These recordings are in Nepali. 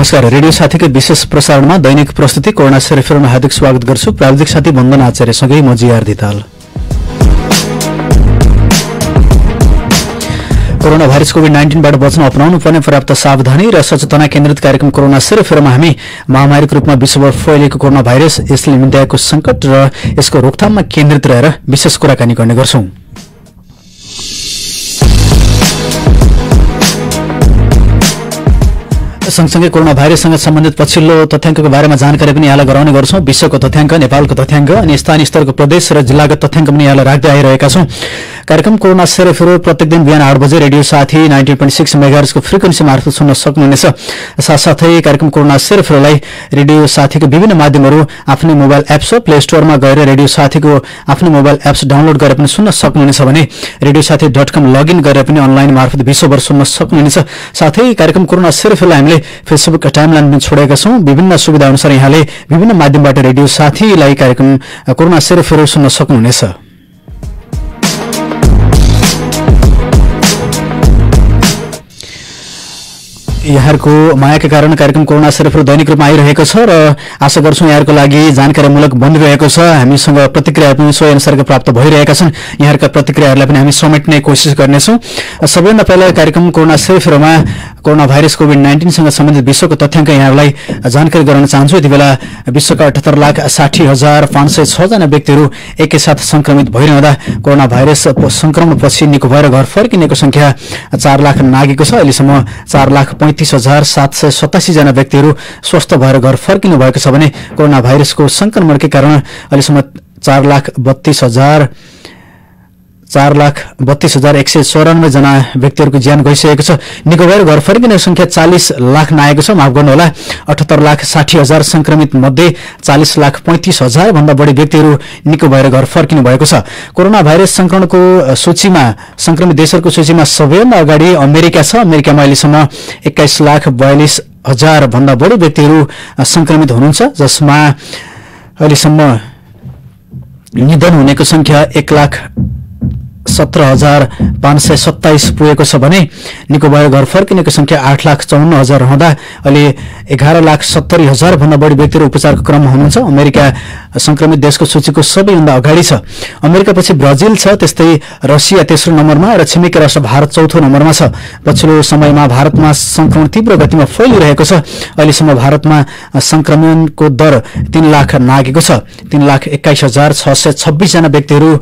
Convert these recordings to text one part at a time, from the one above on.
नमस्कार। रेडियो साथीको विशेष प्रसारणमा दैनिक प्रस्तुति कोरोना सेरेफेरमा हार्दिक स्वागत गर्छु। प्राविधिक साथी वन्दन आचार्यसँगै म जिआर दिताल। कोरोना भाइरस कोभिड-19बाट बच्न अपनाउनु पर्ने पर्याप्त सावधानी र सचेतना केन्द्रित कार्यक्रम कोरोना सेरेफेरमा हामी महामारीको रूपमा विश्वभर फैलिएको कोरोना भाइरस, यसले निम्त्याएको संकट र यसको रोकथाममा केन्द्रित रहेर विशेष कुराकानी गर्ने गर्छौं। सँगसँगै कोरोना भाइरससँग सम्बन्धित पछिल्लो तथ्याङ्कको बारेमा जानकारी पनि यहाँलाई गराउने गर्छौं। विश्वको तथ्याङ्क, नेपालको तथ्याङ्क अनि स्थानीय स्तरको प्रदेश र जिल्लागत तथ्याङ्क पनि यहाँलाई राख्दै आइरहेका छौं। कार्यक्रम कोरोना सेरेफेरो प्रत्येक दिन बिहान 8 बजे रेडियो साथी 90.6 मेगाहर्जको फ्रिक्वेन्सी मार्फत सुन्न सक्नुहुनेछ। साथसाथै कार्यक्रम कोरोना सेरेफेरोलाई रेडियो साथीको विभिन्न माध्यमहरू आफ्नै मोबाइल एप्स प्ले स्टोरमा गएर रेडियो साथीको आफ्नै मोबाइल एप्स डाउनलोड गरेर पनि सुन्न सक्नुहुनेछ भने radiosathy.com लगइन गरेर पनि अनलाइन मार्फत विश्वभर सुन्न सक्नुहुनेछ। साथै कार्यक्रम कोरोना सेरेफेरोलाई हामीले फेसबुक टाइमलाइन पनि छोडेका छौं। विभिन्न सुविधा अनुसार यहाँले विभिन्न माध्यमबाट रेडियो साथीलाई कार्यक्रम कोरोना सेरेफेरो सुन्न सक्नुहुनेछ। यहाँहरूको मायाका कारण कार्यक्रम कोरोना सेरेफेरो दैनिक रूपमा आइरहेको छ र आशा गर्छौं यहाँहरूको लागि जानकारीमूलक बनिरहेको छ। हामीसँग प्रतिक्रिया पनि सोही अनुसारको प्राप्त भइरहेका छन्। यहाँहरूका प्रतिक्रियाहरूलाई पनि हामी समेट्ने कोसिस गर्नेछौं। सबैभन्दा पहिला कार्यक्रम कोरोना सेरेफेरोमा कोरोना भाइरस कोभिड-19सँग सम्बन्धित विश्वको तथ्याङ्क यहाँहरूलाई जानकारी गराउन चाहन्छु। यति बेला विश्वका 78,60,506 जना व्यक्तिहरू एकैसाथ संक्रमित भइरहँदा कोरोना भाइरस संक्रमणपछि निको भएर घर फर्किनेको संख्या 4 लाख नागेको छ। अहिलेसम्म 4,35,787 जना व्यक्तिहरू स्वस्थ भएर घर फर्किनु भएको छ भने कोरोना भाइरसको संक्रमणकै कारण अहिलेसम्म 4,32,194 जना व्यक्तिहरूको ज्यान गइसकेको छ। निको भएर घर फर्किने संख्या 40 लाख नागेको छ। माफ गर्नुहोला, 78,60,000 संक्रमित मध्ये 40,35,000 भन्दा बढी व्यक्तिहरू निको भएर घर फर्किनु भएको छ। कोरोना भाइरस संक्रमणको सूचीमा संक्रमित देशहरूको सूचीमा सबैभन्दा अगाडि अमेरिका छ। अमेरिकामा अहिलेसम्म 21,42,000 भन्दा बढी व्यक्तिहरू संक्रमित हुनुहुन्छ, जसमा अहिलेसम्म निधन हुनेको संख्या 1,17,527 पुगेको छ भने निको भएर घर फर्किनेको संख्या 8,54,000 रहँदा अहिले 11,70,000 भन्दा बढी व्यक्तिहरू उपचारको क्रममा हुनुहुन्छ। अमेरिका संक्रमित देशको सूचीको सबैभन्दा अगाडि छ। अमेरिकापछि ब्राजिल छ, त्यस्तै रसिया तेस्रो नम्बरमा र छिमेकी राष्ट्र भारत चौथो नम्बरमा छ। पछिल्लो समयमा भारतमा संक्रमण तीव्र गतिमा फैलिरहेको छ। अहिलेसम्म भारतमा संक्रमणको दर 3 लाख नागेको छ। 3,21,626 जना व्यक्तिहरू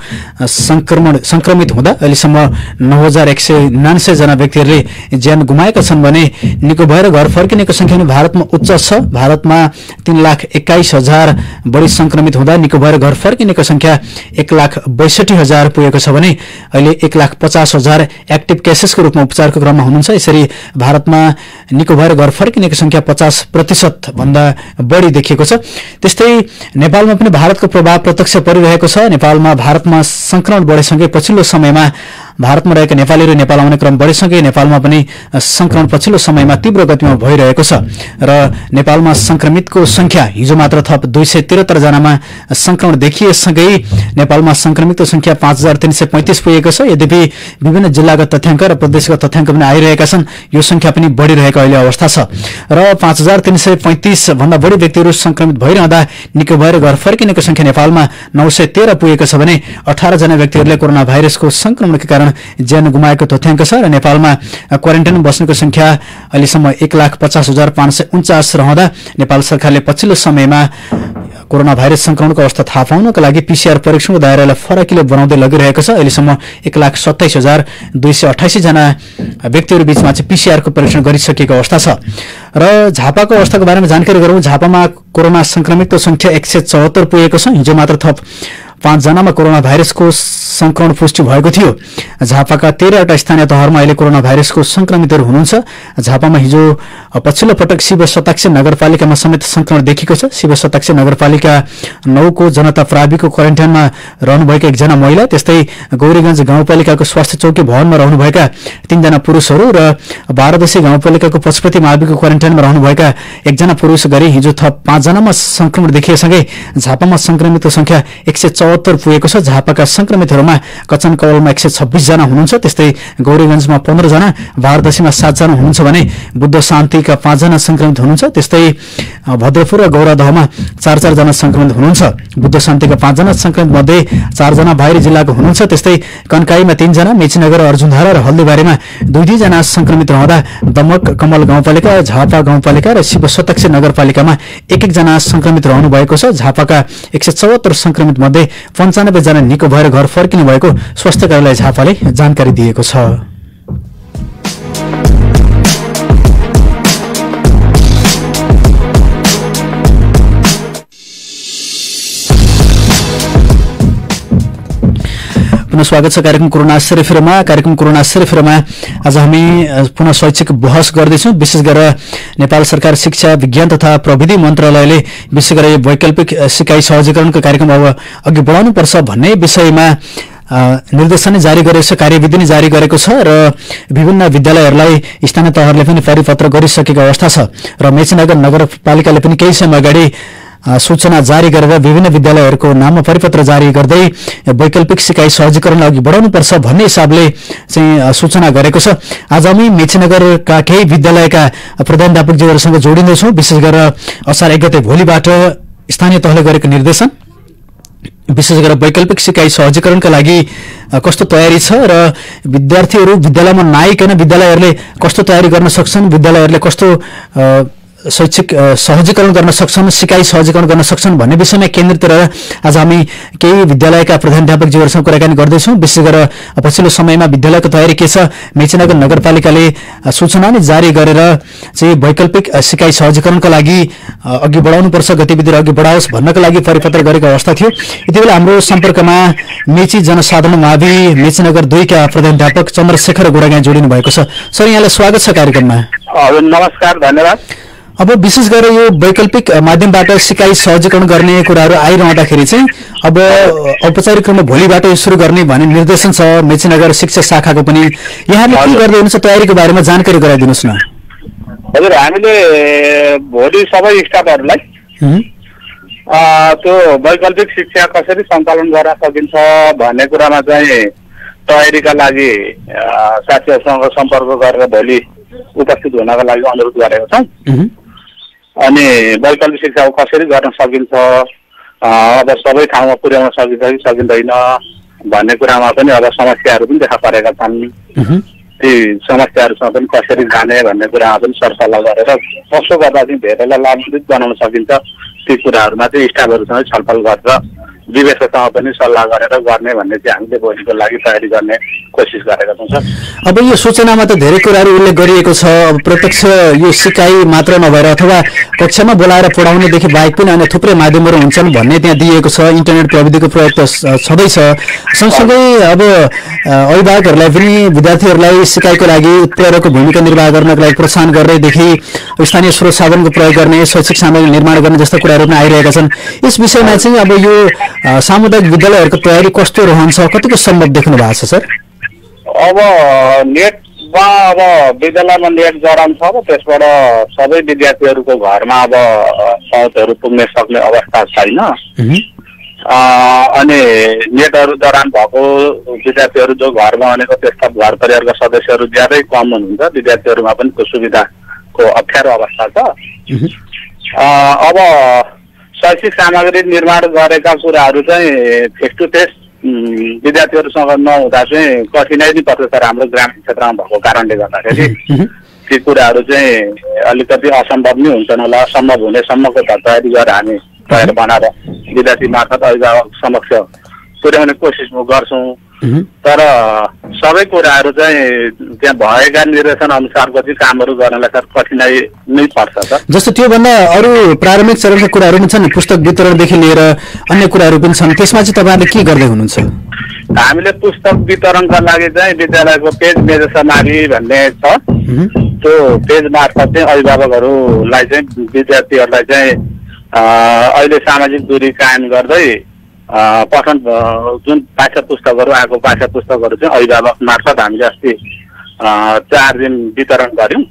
संक्रमित हुँदा अहिलेसम्म 9,199 जना व्यक्तिहरूले ज्यान गुमाएका छन् भने निको भएर घर फर्किनेको संख्या पनि भारतमा उच्च छ। भारतमा 3,21,000 बढी संक्रमित हुँदा निको भएर घर फर्किनेको संख्या 1,62,000 पुगेको छ भने अहिले 1,50,000 एक्टिभ केसेसको रूपमा उपचारको क्रममा हुनुहुन्छ। यसरी भारतमा निको भएर घर फर्किनेको संख्या 50% भन्दा बढी देखिएको छ। त्यस्तै नेपालमा पनि भारतको प्रभाव प्रत्यक्ष परिरहेको छ। नेपालमा भारतमा संक्रमण बढेसँगै पछिल्लो समयमा भारतमा रहेका नेपालीहरू नेपाल आउने क्रम बढेसँगै नेपालमा पनि संक्रमण पछिल्लो समयमा तीव्र गतिमा भइरहेको छ र नेपालमा संक्रमितको संख्या हिजो मात्र थप 273 जनामा संक्रमण देखिएसँगै नेपालमा संक्रमितको संख्या 5,335 पुगेको छ। यद्यपि विभिन्न जिल्लागत तथ्याङ्क र प्रदेशगत तथ्याङ्क पनि आइरहेका छन्। यो संख्या पनि बढिरहेको अहिले अवस्था छ र 5,335 भन्दा बढी व्यक्तिहरू संक्रमित भइरहँदा निको भएर घर फर्किनेको संख्या नेपालमा 913 पुगेको छ भने 18 जना व्यक्तिहरूले कोरोना भाइरसको संक्रमणका कारण ज्यान गुमाएको तथ्याङ्क छ र नेपालमा क्वारेन्टाइनमा बस्नेको संख्या अहिलेसम्म 1,50,549 रहँदा नेपाल सरकारले पछिल्लो समयमा कोरोना भाइरस संक्रमणको अवस्था थाहा पाउनका लागि पीसीआर परीक्षणको दायरालाई फराकिलो बनाउँदै लगिरहेको छ। अहिलेसम्म 1,27,228 जना व्यक्तिहरू बीचमा चाहिँ पीसीआरको परीक्षण गरिसकेको अवस्था छ। र झापाको अवस्थाको बारेमा जानकारी गरौँ। झापामा कोरोना संक्रमितको संख्या 174 पुगेको छ। हिजो मात्र थप 5 जनामा कोरोना भाइरसको संक्रमण पुष्टि भएको थियो। झापाका 13वटा स्थानीय तहरमा अहिले कोरोना भाइरसको संक्रमितहरू हुनुहुन्छ। झापामा हिजो पछिल्लो पटक शिव शताक्षी नगरपालिकामा समेत संक्रमण देखिएको छ। शिव शताक्षी नगरपालिका 9 को जनता प्राविको क्वारेन्टाइनमा रहनुभएका 1 जना महिला, त्यस्तै गौरीगञ्ज गाउँपालिकाको स्वास्थ्य चौकी भवनमा रहनुभएका 3 जना पुरुषहरू र 12 गाउँपालिकाको पशुपति माविको क्वारेन्टाइन क्वारेन्टाइनमा रहनुभएका एकजना पुरुष गरी हिजो थप 5 जनामा संक्रमण देखिएसँगै झापामा संक्रमितको संख्या 174 पुगेको छ। झापाका संक्रमितहरूमा कचनकवलमा 126 जना हुनुहुन्छ, त्यस्तै गौरीगञ्जमा 15 जना, भारदशीमा 7 जना हुनुहुन्छ भने बुद्ध शान्तिका 5 जना संक्रमित हुनुहुन्छ, त्यस्तै भद्रपुर र गौरादहमा 4 जना संक्रमित हुनुहुन्छ। बुद्ध शान्तिका 5 जना संक्रमित मध्ये 4 जना बाहिरी जिल्लाको हुनुहुन्छ, त्यस्तै कन्काईमा 3 जना, मेचीनगर, अर्जुनधारा र हल्दीबारीमा 2 जना संक्रमित रहँदा दमक, कमल गाउँपालिका, झापा गाउँपालिका र शिव सतक्ष नगरपालिकामा 1 जना संक्रमित रहनु भएको छ। झापाका 174 संक्रमित मध्ये 95 जना निको भएर घर फर्किनु भएको स्वास्थ्य कार्यालय झापाले जानकारी दिएको छ। पुनः स्वागत छ कार्यक्रम कोरोना सेरेफेरमा। कार्यक्रम कोरोना सेरेफेरमा आज हामी पुनः शैक्षिक बहस गर्दैछौँ। विशेष गरेर नेपाल सरकार शिक्षा विज्ञान तथा प्रविधि मन्त्रालयले विशेष गरेर वैकल्पिक सिकाइ सहजीकरणको कार्यक्रम अब अघि बढाउनुपर्छ भन्ने विषयमा निर्देशन जारी गरेको छ, कार्यविधि नै जारी गरेको छ र विभिन्न विद्यालयहरूलाई स्थानीय तहहरूले पनि परिपत्र गरिसकेको अवस्था छ र मेचीनगर नगरपालिकाले पनि केही समय अगाडि सूचना जारी गरेर विभिन्न विद्यालयहरूको नाममा परिपत्र जारी गर्दै वैकल्पिक सिकाइ सहजीकरण अघि बढाउनुपर्छ भन्ने हिसाबले चाहिँ सूचना गरेको छ। आज हामी मेचीनगरका केही विद्यालयका प्रधानाध्यापकज्यूहरूसँग जोडिँदैछौँ। विशेष गरेर असार 1 गते भोलिबाट स्थानीय तहले गरेको निर्देशन विशेष गरेर वैकल्पिक सिकाइ सहजीकरणका लागि कस्तो तयारी छ र विद्यार्थीहरू विद्यालयमा नआइकन विद्यालयहरूले कस्तो तयारी गर्न सक्छन्, विद्यालयहरूले कस्तो शैक्षिक सहजीकरण गर्न सक्छन्, सिकाइ सहजीकरण गर्न सक्छन् भन्ने विषयमा केन्द्रित रहेर आज हामी केही विद्यालयका प्रधानाध्यापकज्यूहरूसँग कुराकानी गर्दैछौँ। विशेष गरेर पछिल्लो समयमा विद्यालयको तयारी के छ, मेचीनगर नगरपालिकाले सूचना नै जारी गरेर चाहिँ वैकल्पिक सिकाइ सहजीकरणका लागि अघि बढाउनुपर्छ, गतिविधिहरू अघि बढाओस् भन्नका लागि परिपत्र गरेको अवस्था थियो। यति बेला हाम्रो सम्पर्कमा मेची जनसाधारण मावि मेचीनगर 2 का प्रधानाध्यापक चन्द्रशेखर गोडागाई जोडिनु भएको छ। सर, यहाँलाई स्वागत छ कार्यक्रममा। हजुर, नमस्कार, धन्यवाद। अब विशेष गरेर यो वैकल्पिक माध्यमबाट सिकाइ सहजीकरण गर्ने कुराहरू आइरहँदाखेरि चाहिँ अब औपचारिक क्रममा भोलिबाट सुरु गर्ने भन्ने निर्देशन छ मेचीनगर शिक्षा शाखाको पनि। यहाँले के गर्दै हुनुहुन्छ, तयारीको बारेमा जानकारी गराइदिनुहोस् न। हजुर, हामीले भोलि सबै स्टाफहरूलाई त्यो वैकल्पिक शिक्षा कसरी सञ्चालन गर्न सकिन्छ भन्ने कुरामा चाहिँ तयारीका लागि साथीहरूसँग सम्पर्क गरेर भोलि उपस्थित हुनका लागि अनुरोध गरेको छौँ। अनि वैकल्पिक शिक्षा कसरी गर्न सकिन्छ, अब सबै ठाउँमा पुर्याउन सकिन्छ कि सकिँदैन भन्ने कुरामा पनि अब समस्याहरू पनि देखा परेका छन्। ती समस्याहरूसँग पनि कसरी जाने भन्ने कुरामा पनि सरसल्लाह गरेर कसो गर्दा चाहिँ धेरैलाई लाभान्वित बनाउन सकिन्छ ती कुराहरूमा चाहिँ स्टाफहरूसँग छलफल गरेर विवेकसँग पनि सल्लाह गरेर गर्ने भन्ने चाहिँ हामीले भोलिको लागि तयारी गर्ने कोसिस गरेका छौँ सर। अब यो सूचनामा त धेरै कुराहरू उल्लेख गरिएको छ। अब प्रत्यक्ष यो सिकाइ मात्र नभएर अथवा कक्षामा बोलाएर पढाउनेदेखि बाहेक पनि अन्य थुप्रै माध्यमहरू हुन्छन् भन्ने त्यहाँ दिएको छ। इन्टरनेट प्रविधिको प्रयोग त छँदैछ। सँगसँगै अब अभिभावकहरूलाई पनि विद्यार्थीहरूलाई सिकाइको लागि उत्प्रेरकको भूमिका निर्वाह गर्नको लागि प्रोत्साहन गर्दैदेखि स्थानीय स्रोत साधनको प्रयोग गर्ने, शैक्षिक सामग्री निर्माण गर्ने जस्ता कुराहरू पनि आइरहेका छन्। यस विषयमा चाहिँ अब यो सामुदायिक विद्यालयहरूको तयारी कस्तो रहन्छ, कतिको सम्भव देख्नु भएको छ सर? अब नेटमा अब विद्यालयमा नेट जडान छ र त्यसबाट सबै विद्यार्थीहरूको घरमा अब पहुँचहरू पुग्न सक्ने अवस्था छैन। अनि नेटहरू जडान भएको विद्यार्थीहरू जो घरमा भनेको त्यस्ता घर परिवारका सदस्यहरू ज्यादै कम हुनुहुन्छ, विद्यार्थीहरूमा पनि त्यो सुविधाको अप्ठ्यारो अवस्था छ। अब शैक्षिक सामग्री निर्माण गरेका कुराहरू चाहिँ फेस टु फेस विद्यार्थीहरूसँग नहुँदा चाहिँ कठिनाइ नै पर्छ सर। हाम्रो ग्रामीण क्षेत्रमा भएको कारणले गर्दाखेरि ती कुराहरू चाहिँ अलिकति असम्भव नै हुन्छन् होला। सम्भव हुनेसम्मको तयारी गरेर हामी तयार बनाएर विद्यार्थी मार्फत अभिभावक समक्ष पुर्याउने कोसिस गर्छौँ। तर सबै कुराहरू चाहिँ त्यहाँ भएका निर्देशन अनुसारको चाहिँ कामहरू गर्नलाई सर कठिनाइ नै पर्छ सर। जस्तो त्योभन्दा अरू प्रारम्भिक चरणका कुराहरू पनि छन्, पुस्तक वितरणदेखि लिएर अन्य कुराहरू पनि छन्, त्यसमा चाहिँ तपाईँहरूले के गर्दै हुनुहुन्छ? हामीले पुस्तक वितरणका लागि चाहिँ विद्यालयको पेज मेजसमारी भन्ने छ, त्यो पेज मार्फत चाहिँ अभिभावकहरूलाई चाहिँ विद्यार्थीहरूलाई चाहिँ अहिले सामाजिक दूरी कायम गर्दै पठन जुन पाठ्य पुस्तकहरू आएको पाठ्य पुस्तकहरू चाहिँ अभिभावक मार्फत हामीले अस्ति 4 दिन वितरण गऱ्यौँ।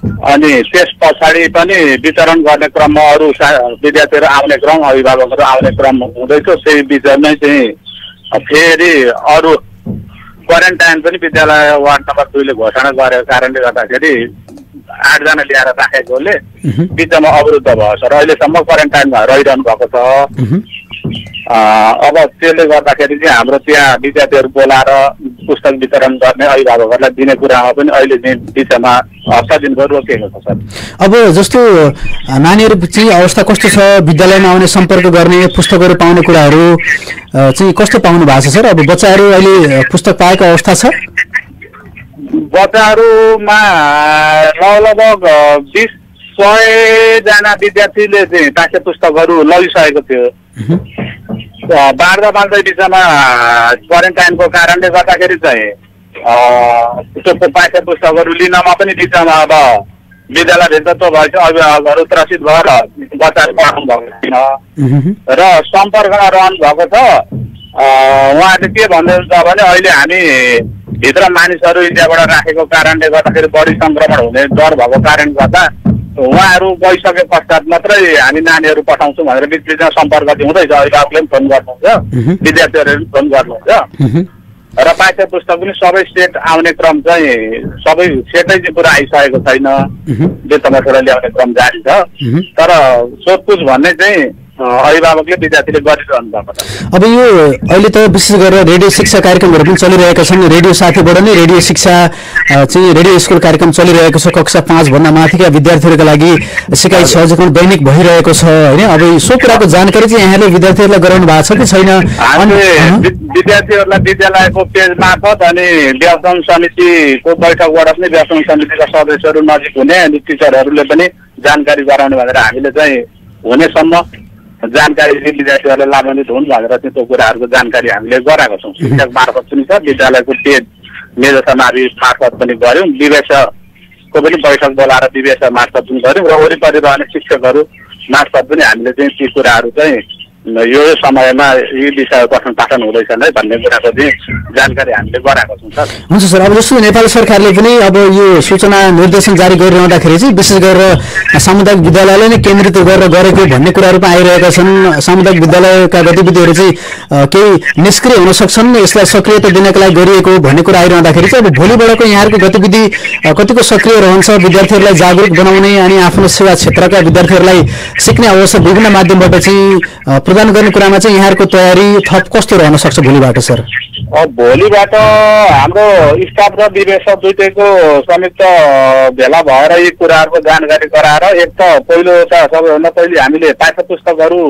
अनि त्यस पछाडि पनि वितरण गर्ने क्रममा अरू विद्यार्थीहरू आउने क्रम अभिभावकहरू आउने क्रम हुँदैछ। त्यही बिचमै चाहिँ फेरि अरू क्वारेन्टाइन पनि विद्यालय वार्ड नम्बर 2 ले घोषणा गरेको कारणले गर्दाखेरि 8 जना ल्याएर राखेकोले बिचमा अवरुद्ध भयो सर। अहिलेसम्म क्वारेन्टाइनमा रहिरहनु भएको छ। अब त्यसले गर्दाखेरि चाहिँ हाम्रो त्यहाँ विद्यार्थीहरू बोलाएर पुस्तक वितरण गर्ने अभिभावकहरूलाई दिने कुरामा पनि अहिले चाहिँ बिचमा हप्ता दिनभर रोकिएको छ सर। अब जस्तो नानीहरू चाहिँ अवस्था कस्तो छ, विद्यालयमा आउने सम्पर्क गर्ने पुस्तकहरू पाउने कुराहरू चाहिँ कस्तो पाउनु भएको छ सर? अब बच्चाहरू अहिले पुस्तक पाएको अवस्था छ? बच्चाहरूमा लगभग 20-100 जना विद्यार्थीले चाहिँ पाठ्य पुस्तकहरू लगिसकेको थियो। बाँड्दै बिचमा क्वारेन्टाइनको कारणले गर्दाखेरि चाहिँ त्यो पाठ्य पुस्तकहरू लिनमा पनि बिचमा अब विद्यालयभित्र त भएछ अभिभावकहरू त्रसित भएर बच्चाहरू पढाउनु भएको छैन र सम्पर्कमा रहनु भएको छ। उहाँले के भन्नुहुन्छ भने अहिले हामी भित्र मानिसहरू इन्डियाबाट राखेको कारणले गर्दाखेरि बढी संक्रमण हुने डर भएको कारणले गर्दा उहाँहरू गइसके पश्चात मात्रै हामी नानीहरू पठाउँछौँ भनेर बिचबिचमा सम्पर्क हुँदैछ। अभिभावकले पनि फोन गर्नुहुन्छ, विद्यार्थीहरूले पनि फोन गर्नुहुन्छ र पाठ्य पुस्तक पनि सबै सेट आउने क्रम चाहिँ सबै सेटै चाहिँ पुरा आइसकेको छैन। बेतमाबाट ल्याउने क्रम जारी छ तर सोधपुछ भन्ने चाहिँ अभिभावकले विद्यार्थीले गरिरहनु भएको छ। अब यो अहिले त विशेष गरेर रेडियो शिक्षा कार्यक्रमहरू पनि चलिरहेका छन्। रेडियो साथीबाट नै रेडियो शिक्षा चाहिँ रेडियो स्कुल कार्यक्रम चलिरहेको छ। कक्षा 5 भन्दा माथिका विद्यार्थीहरूका लागि सिकाइ सहजीकरण दैनिक भइरहेको छ हैन? अब सो कुराको जानकारी चाहिँ यहाँले विद्यार्थीहरूलाई गराउनु भएको छ कि छैन? विद्यार्थीहरूलाई विद्यालयको पेज मार्फत अनि व्यवस्थापन समितिको बैठकबाट पनि व्यवस्थापन समितिका सदस्यहरू नजिक हुने अनि टिचरहरूले पनि जानकारी गराउने भनेर हामीले चाहिँ हुनेसम्म जानकारी विद्यार्थीहरूले लाभान्वित हुन् भनेर चाहिँ त्यो कुराहरूको जानकारी हामीले गराएको छौँ। शिक्षक मार्फत पनि छ, विद्यालयको पेज मेजर समावेश मार्फत पनि गऱ्यौँ, विवेशको पनि बैठक बोलाएर विवेश मार्फत पनि गऱ्यौँ र वरिपरि रहने शिक्षकहरू मार्फत पनि हामीले चाहिँ ती कुराहरू चाहिँ यो समयमा यी विषय पठन पाठन हुँदैछन् है भन्ने कुराको चाहिँ जानकारी हामीले गराएको छौँ सर। हुन्छ सर। अब जस्तो नेपाल सरकारले पनि अब यो सूचना निर्देशन जारी गरिरहँदाखेरि चाहिँ विशेष गरेर सामुदायिक विद्यालयलाई नै केन्द्रित गरेर गरेको भन्ने कुराहरू पनि आइरहेका छन्। सामुदायिक विद्यालयका गतिविधिहरू चाहिँ केही निष्क्रिय हुन सक्छन्, यसलाई सक्रियता दिनका लागि गरिएको भन्ने कुरा आइरहँदाखेरि चाहिँ अब भोलिबाटको यहाँहरूको गतिविधि कतिको सक्रिय रहन्छ? विद्यार्थीहरूलाई जागरुक बनाउने अनि आफ्नो सेवा क्षेत्रका विद्यार्थीहरूलाई सिक्ने अवसर विभिन्न माध्यमबाट चाहिँ प्रदान गर्ने कुरामा चाहिँ यहाँहरूको तयारी थप कस्तो रहन सक्छ भोलिबाट सर? भोलिबाट हाम्रो स्टाफ र विवेश दुईटैको संयुक्त भेला भएर यी कुराहरूको जानकारी गराएर एक त पहिलो त सबैभन्दा पहिले हामीले पाठ्य पुस्तकहरू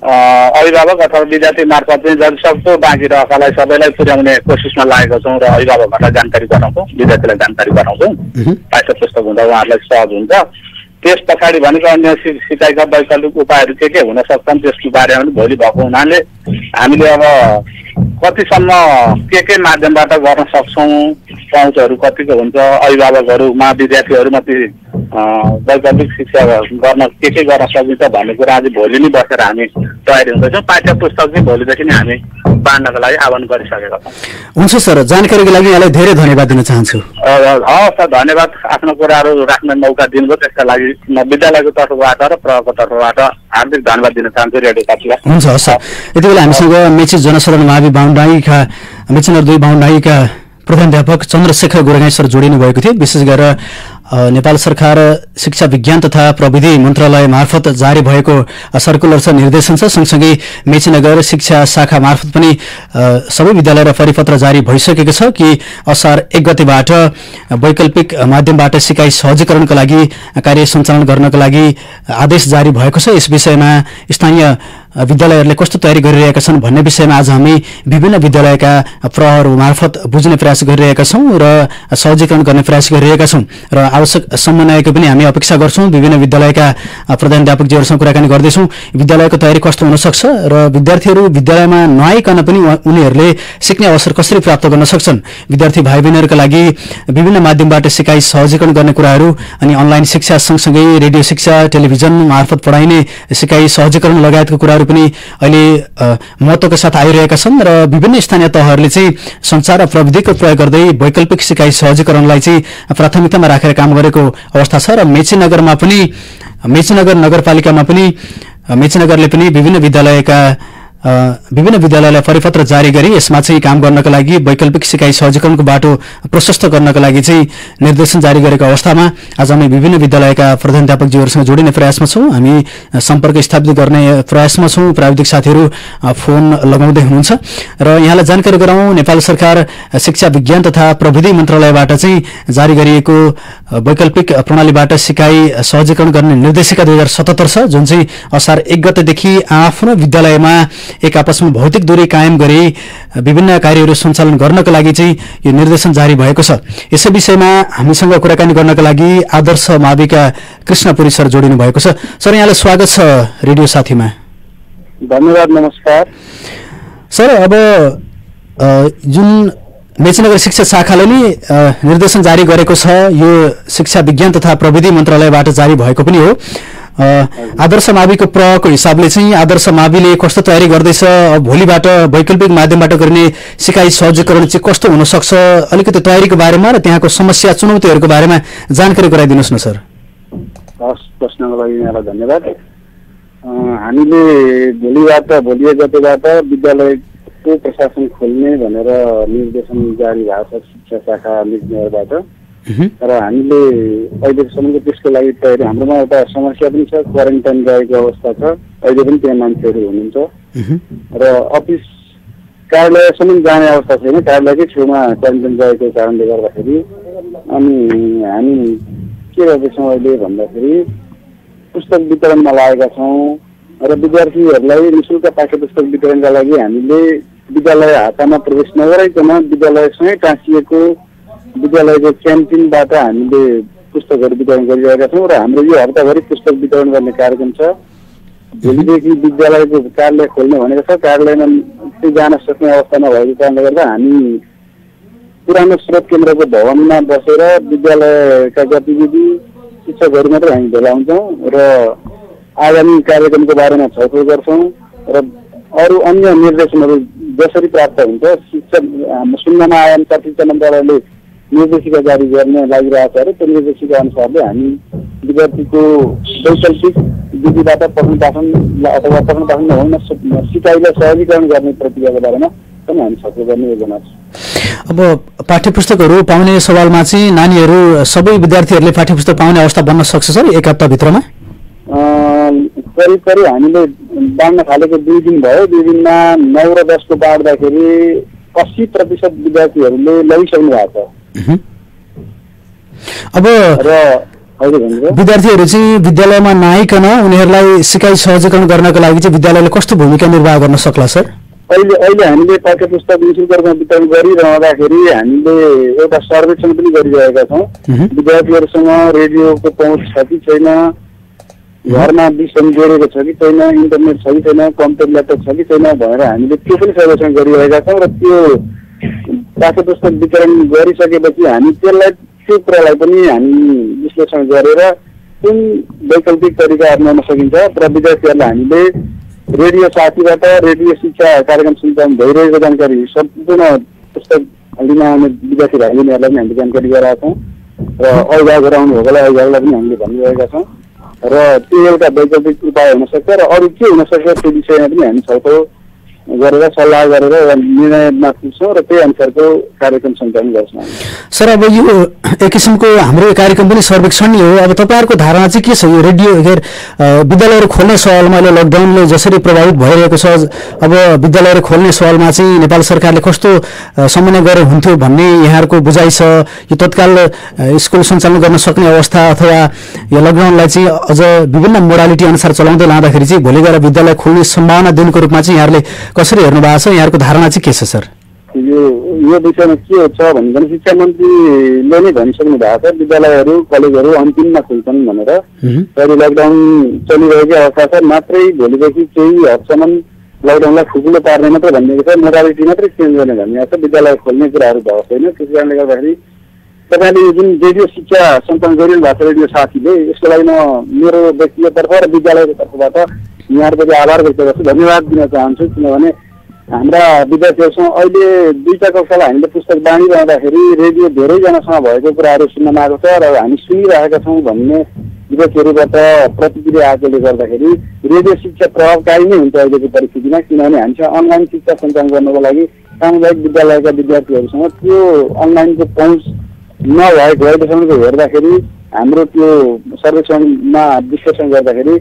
अभिभावक अथवा विद्यार्थी मार्फत चाहिँ जतिसक्दो बाँकी रहेकालाई सबैलाई पुर्याउने कोसिसमा लागेका छौँ र अभिभावकहरूलाई जानकारी गराउँछौँ, विद्यार्थीलाई जानकारी गराउँछौँ। पाठ्य पुस्तक हुँदा उहाँहरूलाई सहज हुन्छ। त्यस पछाडि भनेको अन्य सिकाइका वैकल्पिक उपायहरू के हुन सक्छन् त्यसको बारेमा पनि भोलि भएको हुनाले हामीले अब कतिसम्म के माध्यमबाट गर्न सक्छौँ, पहुँचहरू कतिको हुन्छ, अभिभावकहरूमा विद्यार्थीहरूमा ती वैकल्पिक शिक्षा गर्न के गर्न सकिन्छ भन्ने कुरा आज भोलि नै बसेर हामी तयारी हुँदैछौँ। पाठ्य पुस्तक चाहिँ भोलिदेखि नै हामी बाँड्नको लागि आह्वान गरिसकेका छौँ। हुन्छ सर, जानकारीको लागि यहाँलाई धेरै धन्यवाद दिन चाहन्छु। हवस् सर, धन्यवाद। आफ्नो कुराहरू राख्ने मौका दिनुभयो त्यसका लागि म विद्यालयको तर्फबाट र प्रहरको तर्फबाट हार्दिक धन्यवाद दिन चाहन्छु रेडियो साथीलाई। हुन्छ हस् सर। यति बेला हामीसँग मेची जनसाधारण मावि बाहुनडाँगीका मेची नम्बर 2 बाहुनडाँगीका प्रधानाध्यापक चन्द्रशेखर गोरगाई सर जोडिनु भएको थियो। विशेष गरेर नेपाल सरकार शिक्षा विज्ञान तथा प्रविधि मन्त्रालय मार्फत जारी भएको सर्कुलर छ, निर्देशन छ। सँगसँगै मेचीनगर शिक्षा शाखा मार्फत पनि सबै विद्यालय र परिपत्र जारी भइसकेको छ कि असार 1 गतेबाट वैकल्पिक माध्यमबाट सिकाइ सहजीकरणका लागि कार्य सञ्चालन गर्नका लागि आदेश जारी भएको छ। यस विषयमा स्थानीय विद्यालयहरूले कस्तो तयारी गरिरहेका छन् भन्ने विषयमा आज हामी विभिन्न विद्यालयका प्रहर मार्फत बुझ्ने प्रयास गरिरहेका छौँ र सहजीकरण गर्ने प्रयास गरिरहेका छौँ र आवश्यक समन्वयको पनि हामी अपेक्षा गर्छौँ। विभिन्न विद्यालयका प्रधानाध्यापकजीहरूसँग कुराकानी गर्दैछौँ विद्यालयको तयारी कस्तो हुन सक्छ र विद्यार्थीहरू विद्यालयमा नआइकन पनि उनीहरूले सिक्ने अवसर कसरी प्राप्त गर्न सक्छन्। विद्यार्थी भाइ बहिनीहरूका लागि विभिन्न माध्यमबाट सिकाइ सहजीकरण गर्ने कुराहरू अनि अनलाइन शिक्षा सँगसँगै रेडियो शिक्षा, टेलिभिजन मार्फत पढाइने सिकाइ सहजीकरण लगायतका कुराहरू पनि अहिले महत्त्वका साथ आइरहेका छन् र विभिन्न स्थानीय तहहरूले चाहिँ सञ्चार र प्रविधिको प्रयोग गर्दै वैकल्पिक सिकाइ सहजीकरणलाई चाहिँ प्राथमिकतामा राखेर काम काम गरेको अवस्था छ र मेचीनगर नगरपालिकामा पनि मेचीनगरले पनि विभिन्न विद्यालयलाई परिपत्र जारी गरी यसमा चाहिँ काम गर्नका लागि वैकल्पिक सिकाइ सहजीकरणको बाटो प्रशस्त गर्नका लागि चाहिँ निर्देशन जारी गरेको अवस्थामा आज हामी विभिन्न विद्यालयका प्रधानाध्यापकज्यूहरूसँग जोडिने प्रयासमा छौं। हामी सम्पर्क स्थापित गर्ने प्रयासमा छौं। प्राविधिक साथीहरू फोन लगाउँदै हुनुहुन्छ र यहाँलाई जानकारी गराउँ, नेपाल सरकार शिक्षा विज्ञान तथा प्रविधि मन्त्रालयबाट चाहिँ जारी गरिएको वैकल्पिक प्रणालीबाट सिकाइ सहजीकरण गर्ने निर्देशिका 2077 छ, जुन चाहिँ असार 1 गतेदेखि आफ्नो विद्यालयमा एक आपसमा भौतिक दूरी कायम गरी विभिन्न कार्यहरू सञ्चालन गर्नका लागि चाहिँ यो निर्देशन जारी भएको छ। यसै विषयमा हामीसँग कुराकानी गर्नका लागि आदर्श माविका कृष्णपुरी सर जोडिनु भएको छ। सर, यहाँलाई स्वागत छ रेडियो साथीमा। धन्यवाद, नमस्कार सर। अब जुन मेचीनगर शिक्षा शाखाले नि निर्देशन जारी गरेको छ, यो शिक्षा विज्ञान तथा प्रविधि मन्त्रालयबाट जारी भएको पनि हो। आदर्श माविको प्रको हिसाबले चाहिँ आदर्श माविले कस्तो तयारी गर्दैछ, भोलिबाट वैकल्पिक माध्यमबाट गर्ने सिकाइ सहजीकरण चाहिँ कस्तो हुन सक्छ, अलिकति तयारीको बारेमा र त्यहाँको समस्या चुनौतीहरूको बारेमा जानकारी गराइदिनुहोस् न सर। हस्, प्रश्नको लागि यहाँलाई धन्यवाद। हामीले भोलि गतेबाट विद्यालयको प्रशासन खोल्ने भनेर निर्देशन जारी भएको छ शिक्षा शाखा मेचीनगरबाट र हामीले अहिलेसम्मको त्यसको लागि तयारी। हाम्रोमा एउटा समस्या पनि छ, क्वारेन्टाइन रहेको अवस्था छ, अहिले पनि त्यहाँ मान्छेहरू हुनुहुन्छ र अफिस कार्यालयसम्म जाने अवस्था छैन, कार्यालयकै छेउमा क्वारेन्टाइन रहेको कारणले गर्दाखेरि। अनि हामी के गर्दैछौँ अहिले भन्दाखेरि पुस्तक वितरणमा लागेका छौँ र विद्यार्थीहरूलाई निःशुल्क पाठ्य पुस्तक वितरणका लागि हामीले विद्यालय हातामा प्रवेश नगराइकन विद्यालयसँगै टाँसिएको विद्यालयको क्यान्टिनबाट हामीले पुस्तकहरू वितरण गरिरहेका छौँ र हाम्रो यो हप्ताभरि पुस्तक वितरण गर्ने कार्यक्रम छ। भोलिदेखि विद्यालयको कार्यालय खोल्ने भनेको छ, कार्यालयमा जान सक्ने अवस्था नभएको कारणले गर्दा हामी पुरानो स्रोत केन्द्रको भवनमा बसेर विद्यालयका गतिविधि शिक्षकहरू मात्रै हामी भेला हुन्छौँ र आगामी कार्यक्रमको बारेमा छलफल गर्छौँ र अरू अन्य निर्देशनहरू जसरी प्राप्त हुन्छ शिक्षा सुन्नमा आए अनुसार शिक्षा मन्त्रालयले निर्देशिका जारी गर्ने लागिरहेको छ र त्यो निर्देशिका अनुसारले हामी विद्यार्थीको वैकल्पिक विधिबाट पठन पाठन अथवा पठन पाठन नहुन सिकाइलाई सहजीकरण गर्ने प्रक्रियाको बारेमा पनि हामी छलफल गर्ने योजना छ। अब पाठ्यपुस्तकहरू पाउने सवालमा चाहिँ नानीहरू सबै विद्यार्थीहरूले पाठ्यपुस्तक पाउने अवस्था बन्न सक्छ सर एक हप्ताभित्रमा? करिब हामीले बाँड्न थालेको 2 दिन भयो। 2 दिनमा 9 र 10 को बाँड्दाखेरि 80% विद्यार्थीहरूले लगिसक्नु भएको छ। अब विद्यार्थीहरू चाहिँ विद्यालयमा नआइकन उनीहरूलाई सिकाइ सहजीकरण गर्नका लागि चाहिँ विद्यालयले कस्तो भूमिका निर्वाह गर्न सक्ला सर? अहिले हामीले पाठ्य पुस्तक निःशुल्क रूपमा वितरण गरिरहँदाखेरि हामीले एउटा सर्वेक्षण पनि गरिरहेका छौँ। विद्यार्थीहरूसँग रेडियोको पहुँच छ कि छैन, घरमा विषम जोडेको छ कि छैन, इन्टरनेट छ कि छैन, कम्प्युटर ल्यापटप छ कि छैन भनेर हामीले त्यो पनि सर्वेक्षण गरिरहेका छौँ र त्यो पाठ्य पुस्तक वितरण गरिसकेपछि हामी त्यो कुरालाई पनि हामी विश्लेषण गरेर कुन वैकल्पिक तरिका अप्नाउन सकिन्छ र विद्यार्थीहरूलाई हामीले रेडियो साथीबाट रेडियो शिक्षा कार्यक्रम सञ्चालन भइरहेको जानकारी सम्पूर्ण पुस्तक लिन आउने विद्यार्थी भाइ बहिनीहरूलाई पनि हामीले जानकारी गराएका छौँ र अभिभावक गराउनु भएकोलाई अभिभावकलाई पनि हामीले भनिरहेका छौँ र त्यो एउटा वैकल्पिक उपाय हुन सक्छ र अरू के हुन सक्छ त्यो विषयमा पनि हामी छलफल गरेर सल्लाह गरेर निर्णयमा पुग्छौँ र त्यही अनुसारको कार्यक्रम सञ्चालन गर्छौँ। सर, अब यो एक किसिमको हाम्रो कार्यक्रम पनि सर्वेक्षण नै हो। अब तपाईँहरूको धारणा चाहिँ के छ यो रेडियो विद्यालयहरू खोल्ने सवालमा अहिले लकडाउनले जसरी प्रभावित भइरहेको छ, अब विद्यालयहरू खोल्ने सवालमा चाहिँ नेपाल सरकारले कस्तो समन्वय गरे हुन्थ्यो भन्ने यहाँहरूको बुझाइ छ? यो तत्काल स्कुल सञ्चालन गर्न सक्ने अवस्था अथवा यो लकडाउनलाई चाहिँ अझ विभिन्न मोडालिटी अनुसार चलाउँदै लाँदाखेरि चाहिँ भोलि गएर विद्यालय खोल्ने सम्भावना दिनुको रूपमा चाहिँ यहाँहरूले कसरी हेर्नु भएको छ? यहाँहरूको धारणा चाहिँ के छ सर? यो विषयमा के छ भने शिक्षा मन्त्रीले नै भनिसक्नु भएको छ विद्यालयहरू कलेजहरू अन्तिममा खुल्छन् भनेर। अहिले लकडाउन चलिरहेकै अवस्था छ, मात्रै भोलिदेखि केही हदसम्म लकडाउनलाई खुकुलो पार्ने मात्रै भनिएको छ, मोडालिटी मात्रै चेन्ज गर्ने भनिएको छ, विद्यालय खोल्ने कुराहरू भएको छैन। त्यस कारणले गर्दाखेरि तपाईँले जुन रेडियो शिक्षा सञ्चालन गरिरहनु भएको छ रेडियो साथीले, यसको लागि म मेरो व्यक्तिगत तर्फ र विद्यालयको तर्फबाट यहाँहरूको आभार व्यक्त गर्छु, धन्यवाद दिन चाहन्छु। किनभने हाम्रा विद्यार्थीहरूसँग अहिले 2टा कक्षालाई हामीले पुस्तक बाँडिरहँदाखेरि रेडियो धेरैजनासँग भएको कुराहरू सुन्नमा आएको छ र हामी सुनिरहेका छौँ भन्ने विद्यार्थीहरूबाट प्रतिक्रिया आएकोले गर्दाखेरि रेडियो शिक्षा प्रभावकारी नै हुन्छ अहिलेको परिस्थितिमा, किनभने हामीसँग अनलाइन शिक्षा सञ्चालन गर्नको लागि सामुदायिक विद्यालयका विद्यार्थीहरूसँग त्यो अनलाइनको पहुँच नभएको अहिलेसम्मको हेर्दाखेरि हाम्रो त्यो सर्वेक्षणमा विश्लेषण गर्दाखेरि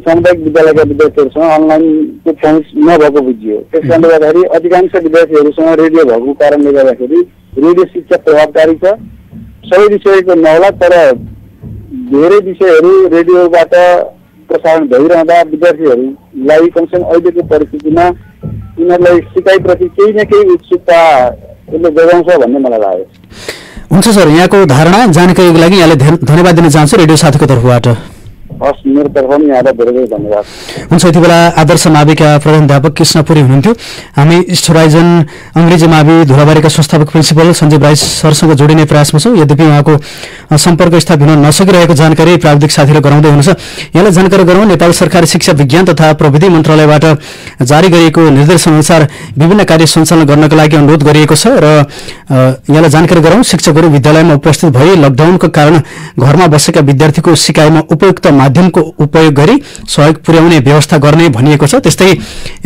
सामुदायिक विद्यालयका विद्यार्थीहरूसँग अनलाइनको पहुँच नभएको बुझियो। त्यस कारणले गर्दाखेरि अधिकांश विद्यार्थीहरूसँग रेडियो भएको कारणले गर्दाखेरि रेडियो शिक्षा प्रभावकारी छ। सबै विषयको नहोला तर धेरै विषयहरू रेडियोबाट प्रसारण भइरहँदा विद्यार्थीहरूलाई कमसेकम अहिलेको परिस्थितिमा उनीहरूलाई सिकाइप्रति केही न केही उत्सुकता यसले जोगाउँछ भन्ने मलाई लाग्यो। हुन्छ सर, यहाँको धारणा जानकारीको लागि यहाँले धन्यवाद दिन चाहन्छु रेडियो साथीको तर्फबाट। हस्, मेरो तर्फबाट यहाँलाई धेरै धेरै धन्यवाद। हुन्छ, यति बेला आदर्श माविका प्रधानाध्यापक कृष्णपुरी हुनुहुन्थ्यो। हामी इस्ट होराइजन अङ्ग्रेजी मावि धुलाबारीका संस्थापक प्रिन्सिपल सञ्जीव राई सरसँग जोडिने प्रयासमा छौँ। यद्यपि उहाँको सम्पर्क स्थापित हुन नसकिरहेको जानकारी प्राविधिक साथीले गराउँदै हुनुहुन्छ। यहाँलाई जानकारी गराउँ, नेपाल सरकार शिक्षा विज्ञान तथा प्रविधि मन्त्रालयबाट जारी गरिएको निर्देशनअनुसार विभिन्न कार्य सञ्चालन गर्नका लागि अनुरोध गरिएको छ र यहाँलाई जानकारी गराउँ, शिक्षकहरू विद्यालयमा उपस्थित भई लकडाउनको कारण घरमा बसेका विद्यार्थीको सिकाइमा उपयुक्त माध्यमको उपयोग गरी सहयोग पुर्याउने व्यवस्था गर्ने भनिएको छ। त्यस्तै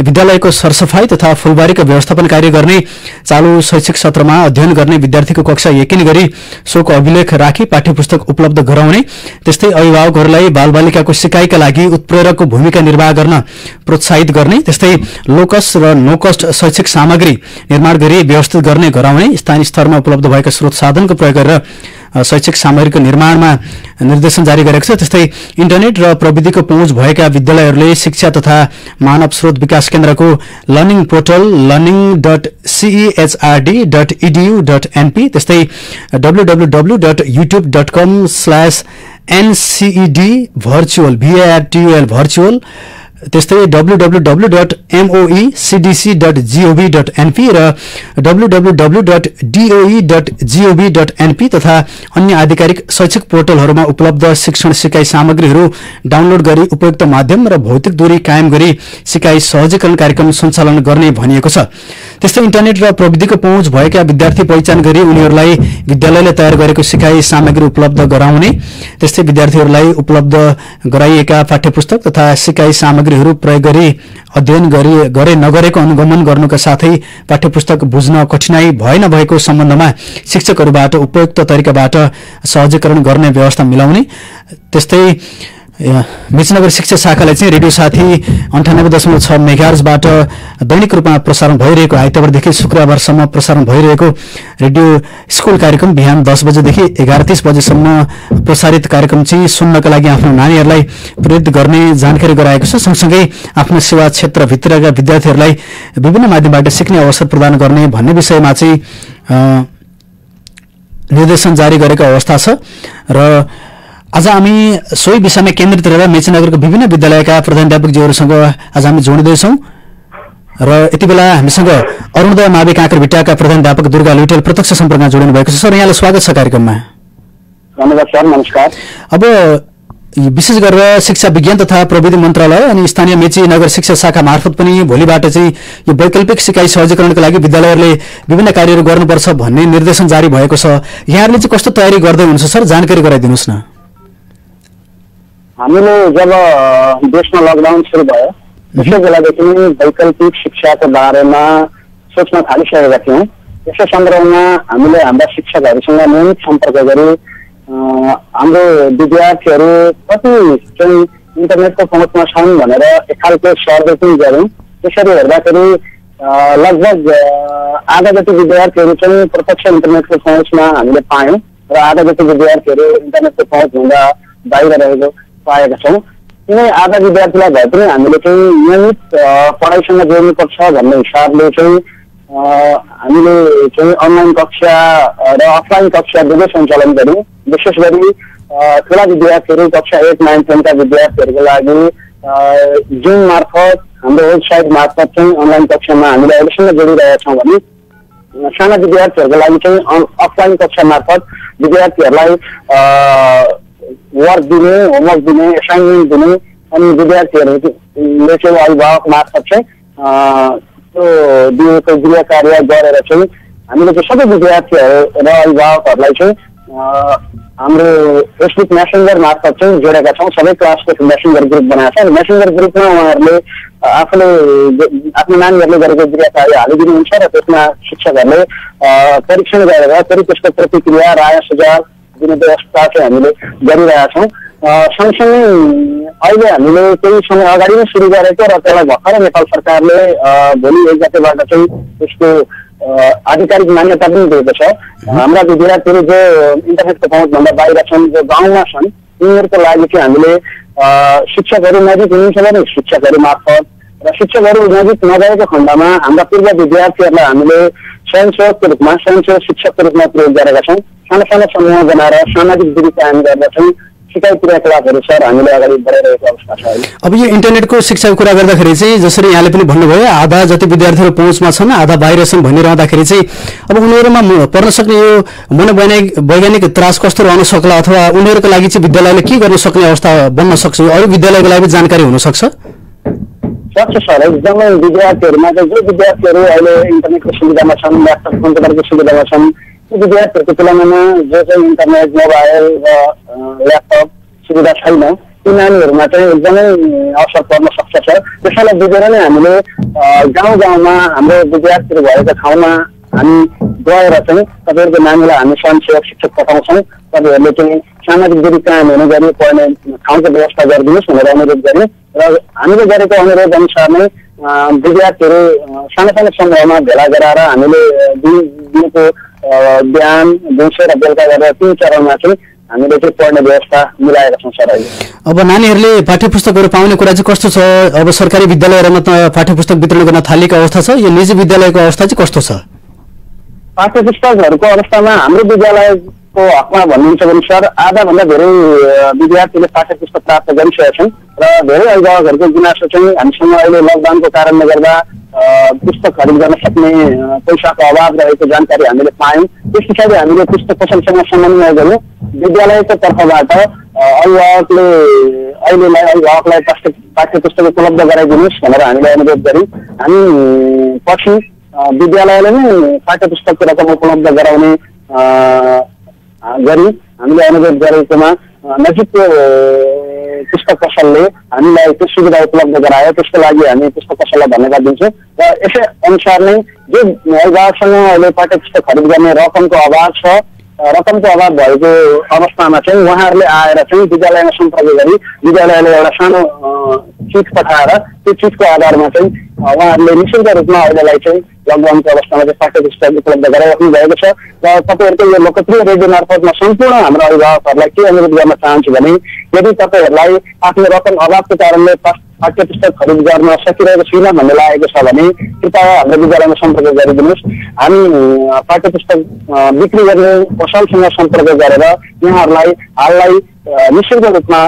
विद्यालयको सरसफाई तथा फुलबारीको व्यवस्थापन कार्य गर्ने, चालू शैक्षिक सत्रमा अध्ययन गर्ने विद्यार्थीको कक्षा यकिन गरी सोको अभिलेख राखी पाठ्यपुस्तक उपलब्ध गराउने, त्यस्तै अभिभावकहरूलाई बालबालिकाको सिकाइका लागि उत्प्रेरकको भूमिका निर्वाह गर्न प्रोत्साहित गर्ने, त्यस्तै लो कस्ट र नो कस्ट शैक्षिक सामग्री निर्माण गरी व्यवस्थित गर्ने गराउने, स्थानीय स्तरमा उपलब्ध भएका स्रोत साधनको प्रयोग गरेर शैक्षिक सामग्रीको निर्माणमा निर्देशन जारी गरेको छ। त्यस्तै इन्टरनेट र प्रविधिको पहुँच भएका विद्यालयहरूले शिक्षा तथा मानव स्रोत विकास केन्द्रको लर्निङ पोर्टल learning.cechrd.edu.np, त्यस्तै www.youtube.com/ncedvirtual त्यस्तै www.moecdc.gov.np र www.doe.gov.np तथा अन्य आधिकारिक शैक्षिक पोर्टलहरूमा उपलब्ध शिक्षण सिकाइ सामग्रीहरू डाउनलोड गरी उपयुक्त माध्यम र भौतिक दूरी कायम गरी सिकाइ सहजीकरण कार्यक्रम सञ्चालन गर्ने भनिएको छ। त्यस्तै इन्टरनेट र प्रविधिको पहुँच भएका विद्यार्थी पहिचान गरी उनीहरूलाई विद्यालयले तयार गरेको सिकाइ सामग्री उपलब्ध गराउने, त्यस्तै विद्यार्थीहरूलाई उपलब्ध गराइएका पाठ्यपुस्तक तथा सिकाइ सामग्रीहरू प्रयोग गरी अध्ययन गरे नगरेको अनुगमन गर्नुका साथै पाठ्यपुस्तक बुझ्न कठिनाई भए नभएको सम्बन्धमा शिक्षकहरूबाट उपयुक्त तरिकाबाट सहजीकरण गर्ने व्यवस्था मिलाउने, त्यस्तै मेचीनगर शिक्षा शाखालाई चाहिँ रेडियो साथी 98.6 मेगाहर्जबाट दैनिक रूपमा प्रसारण भइरहेको आइतबारदेखि शुक्रबारसम्म प्रसारण भइरहेको रेडियो स्कुल कार्यक्रम बिहान 10 बजेदेखि 11:30 बजेसम्म प्रसारित कार्यक्रम चाहिँ सुन्नका लागि आफ्नो नानीहरूलाई प्रेरित गर्ने जानकारी गराएको छ। सँगसँगै आफ्नो सेवा क्षेत्रभित्रका विद्यार्थीहरूलाई विभिन्न माध्यमबाट सिक्ने अवसर प्रदान गर्ने भन्ने विषयमा चाहिँ निर्देशन जारी गरेको अवस्था छ र आज हामी सोही विषयमा केन्द्रित रहेर मेचीनगरको विभिन्न विद्यालयका प्रधानाध्यापकज्यूहरूसँग आज हामी जोडिँदैछौँ र यति बेला हामीसँग अरुणोदय मावि काँकरभिट्टाका प्रधानाध्यापक दुर्गा लुइटेल प्रत्यक्ष सम्पर्कमा जोडिनु भएको छ। सर, यहाँलाई स्वागत छ कार्यक्रममा। धन्यवाद सर, नमस्कार। अब विशेष गरेर शिक्षा विज्ञान तथा प्रविधि मन्त्रालय अनि स्थानीय मेचीनगर शिक्षा शाखा मार्फत पनि भोलिबाट चाहिँ यो वैकल्पिक सिकाइ सहजीकरणका लागि विद्यालयहरूले विभिन्न कार्यहरू गर्नुपर्छ भन्ने निर्देशन जारी भएको छ। यहाँहरूले चाहिँ कस्तो तयारी गर्दै हुनुहुन्छ सर, जानकारी गराइदिनुहोस् न। हामीले जब देशमा लकडाउन सुरु भयो त्यसै बेलादेखि वैकल्पिक शिक्षाको बारेमा सोच्न थालिसकेका थियौँ। यसै सन्दर्भमा हामीले हाम्रा शिक्षकहरूसँग नियमित सम्पर्क गरी हाम्रो विद्यार्थीहरू कति चाहिँ इन्टरनेटको पहुँचमा छन् भनेर एक खालको सर्वे पनि गऱ्यौँ। त्यसरी हेर्दाखेरि लगभग आधा जति विद्यार्थीहरू चाहिँ प्रत्यक्ष इन्टरनेटको पहुँचमा हामीले पायौँ र आधा जति विद्यार्थीहरू इन्टरनेटको पहुँचभन्दा बाहिर रहेको पाएका छौँ। यिनै आधा विद्यार्थीलाई भए पनि हामीले चाहिँ नियमित पढाइसँग जोड्नुपर्छ भन्ने हिसाबले चाहिँ हामीले चाहिँ अनलाइन कक्षा र अफलाइन कक्षा दुवै सञ्चालन गऱ्यौँ। विशेष गरी ठुला विद्यार्थीहरू कक्षा 8, 9, 10 का विद्यार्थीहरूको लागि जुम मार्फत हाम्रो वेबसाइट मार्फत चाहिँ अनलाइन कक्षामा हामीले अहिलेसम्म जोडिरहेका छौँ भने साना विद्यार्थीहरूको लागि चाहिँ अफलाइन कक्षा मार्फत विद्यार्थीहरूलाई वर्क दिने, होमवर्क दिने, असाइनमेन्ट दिने अनि विद्यार्थीहरूले चाहिँ अभिभावक मार्फत चाहिँ त्यो दिएको गृह कार्य गरेर चाहिँ हामीले चाहिँ सबै विद्यार्थीहरू र अभिभावकहरूलाई चाहिँ हाम्रो फेसबुक मेसेन्जर मार्फत चाहिँ जोडेका छौँ। सबै क्लासको मेसेन्जर ग्रुप बनाएको छ। मेसेन्जर ग्रुपमा उहाँहरूले आफूले आफ्नो नानीहरूले गरेको गृह कार्य हालिदिनुहुन्छ र त्यसमा शिक्षकहरूले परीक्षण गरेर फेरि त्यसको प्रतिक्रिया राय सुझाव दिने व्यवस्था चाहिँ हामीले गरिरहेका छौँ। सँगसँगै अहिले हामीले केही समय अगाडि नै सुरु गरेको र त्यसलाई भर्खरै नेपाल सरकारले भोलि 1 गतेबाट चाहिँ त्यसको आधिकारिक मान्यता पनि दिएको छ। हाम्रा विद्यार्थीहरू जो इन्टरनेटको पहुँचभन्दा बाहिर छन्, जो गाउँमा छन्, उनीहरूको लागि चाहिँ हामीले शिक्षकहरू नजिक हुनुहुन्छ भने शिक्षकहरू मार्फत र शिक्षकहरू नजिक नभएको खण्डमा हाम्रा पूर्व विद्यार्थीहरूलाई हामीले स्वयंसेवकको रूपमा स्वयंसेवक शिक्षकको रूपमा प्रयोग गरेका छौँ। सानो सानो समूह बनाएर सामाजिक दूरी कायम गरेर चाहिँ सिकाइ क्रियाकलापहरू सर हामीले अगाडि बढाइरहेको अवस्था छ। अब यो इन्टरनेटको शिक्षाको कुरा गर्दाखेरि चाहिँ जसरी यहाँले पनि भन्नुभयो आधा जति विद्यार्थीहरू पहुँचमा छन्, आधा बाहिर छन् भनिरहँदाखेरि चाहिँ अब उनीहरूमा पर्न सक्ने यो मनोवैज्ञानिक त्रास कस्तो रहन सक्ला अथवा उनीहरूको लागि चाहिँ विद्यालयले के गर्न सक्ने अवस्था बन्न सक्छ? अरू विद्यालयको लागि जानकारी हुनसक्छ? सक्छ सर। एकदमै विद्यार्थीहरूमा चाहिँ जो विद्यार्थीहरू अहिले इन्टरनेटको सुविधामा छन्, ल्यापटप कम्प्युटरको सुविधामा छन्, त्यो विद्यार्थीहरूको तुलनामा जो चाहिँ इन्टरनेट मोबाइल र ल्यापटप सुविधा छैन ती नानीहरूमा चाहिँ एकदमै असर पर्न सक्छ सर। त्यसैलाई बुझेर नै हामीले गाउँ गाउँमा हाम्रो विद्यार्थीहरू भएको ठाउँमा हामी गएर चाहिँ तपाईँहरूको नानीलाई हामी स्वयंसेवक शिक्षक पठाउँछौँ। तपाईँहरूले चाहिँ सामाजिक दूरी कायम हुने गरी पढ्ने ठाउँको व्यवस्था गरिदिनुहोस् भनेर अनुरोध गऱ्यौँ र हामीले गरेको अनुरोध अनुसार नै विद्यार्थीहरू सानो सानो समूहमा भेला गराएर हामीले दिनको बिहान दिउँसो र बेलुका गरेर 3 चरणमा चाहिँ हामीले चाहिँ पढ्ने व्यवस्था मिलाएका छौँ सर। अहिले अब नानीहरूले पाठ्यपुस्तकहरू पाउने कुरा चाहिँ कस्तो छ? अब सरकारी विद्यालयहरूमा त पाठ्यपुस्तक वितरण गर्न थालेको अवस्था छ, यो निजी विद्यालयको अवस्था चाहिँ कस्तो छ? पाठ्यपुस्तकहरूको अवस्थामा हाम्रो विद्यालयको हकमा भन्नुहुन्छ भने सर आधाभन्दा धेरै विद्यार्थीले पाठ्यपुस्तक प्राप्त गरिसकेका छन् र धेरै अभिभावकहरूको गुनासो चाहिँ हामीसँग अहिले लकडाउनको कारणले गर्दा पुस्तक खरिद गर्न सक्ने पैसाको अभाव रहेको जानकारी हामीले पायौँ। त्यस पछाडि हामीले पुस्तक पसलसँग समन्वय गऱ्यौँ। विद्यालयको तर्फबाट अभिभावकलाई पाठ्यपुस्तक उपलब्ध गराइदिनुहोस् भनेर हामीले अनुरोध गऱ्यौँ। हामी पछि विद्यालयले नै पाठ्यपुस्तकको रकम उपलब्ध गराउने गरी हामीले अनुरोध गरेकोमा नजिकको पुस्तक पसलले हामीलाई त्यो सुविधा उपलब्ध गरायो। त्यसको लागि हामी पुस्तक पसललाई धन्यवाद दिन्छौँ र यसै अनुसार नै जो अभिभावकसँग अहिले पाठ्यपुस्तक खरिद गर्ने रकमको अभाव छ, रकमको अभाव भएको अवस्थामा चाहिँ उहाँहरूले आएर चाहिँ विद्यालयमा सम्पर्क गरी विद्यालयले एउटा सानो चिट पठाएर त्यो चिटको आधारमा चाहिँ उहाँहरूले निःशुल्क रूपमा अहिलेलाई चाहिँ लकडाउनको अवस्थामा चाहिँ पाठ्यपुस्तक उपलब्ध गराइराख्नु भएको छ। र तपाईँहरूको यो लोकप्रिय रेडियो मार्फत म सम्पूर्ण हाम्रो अभिभावकहरूलाई के अनुरोध गर्न चाहन्छु भने यदि तपाईँहरूलाई आफ्नो रकम अभावको कारणले पाठ्यपुस्तक खरिद गर्न सकिरहेको छैन भन्ने लागेको छ भने कृपया हाम्रो विद्यालयमा सम्पर्क गरिदिनुहोस्। हामी पाठ्यपुस्तक बिक्री गर्ने पसलसँग सम्पर्क गरेर यहाँहरूलाई हाललाई निःशुल्क रूपमा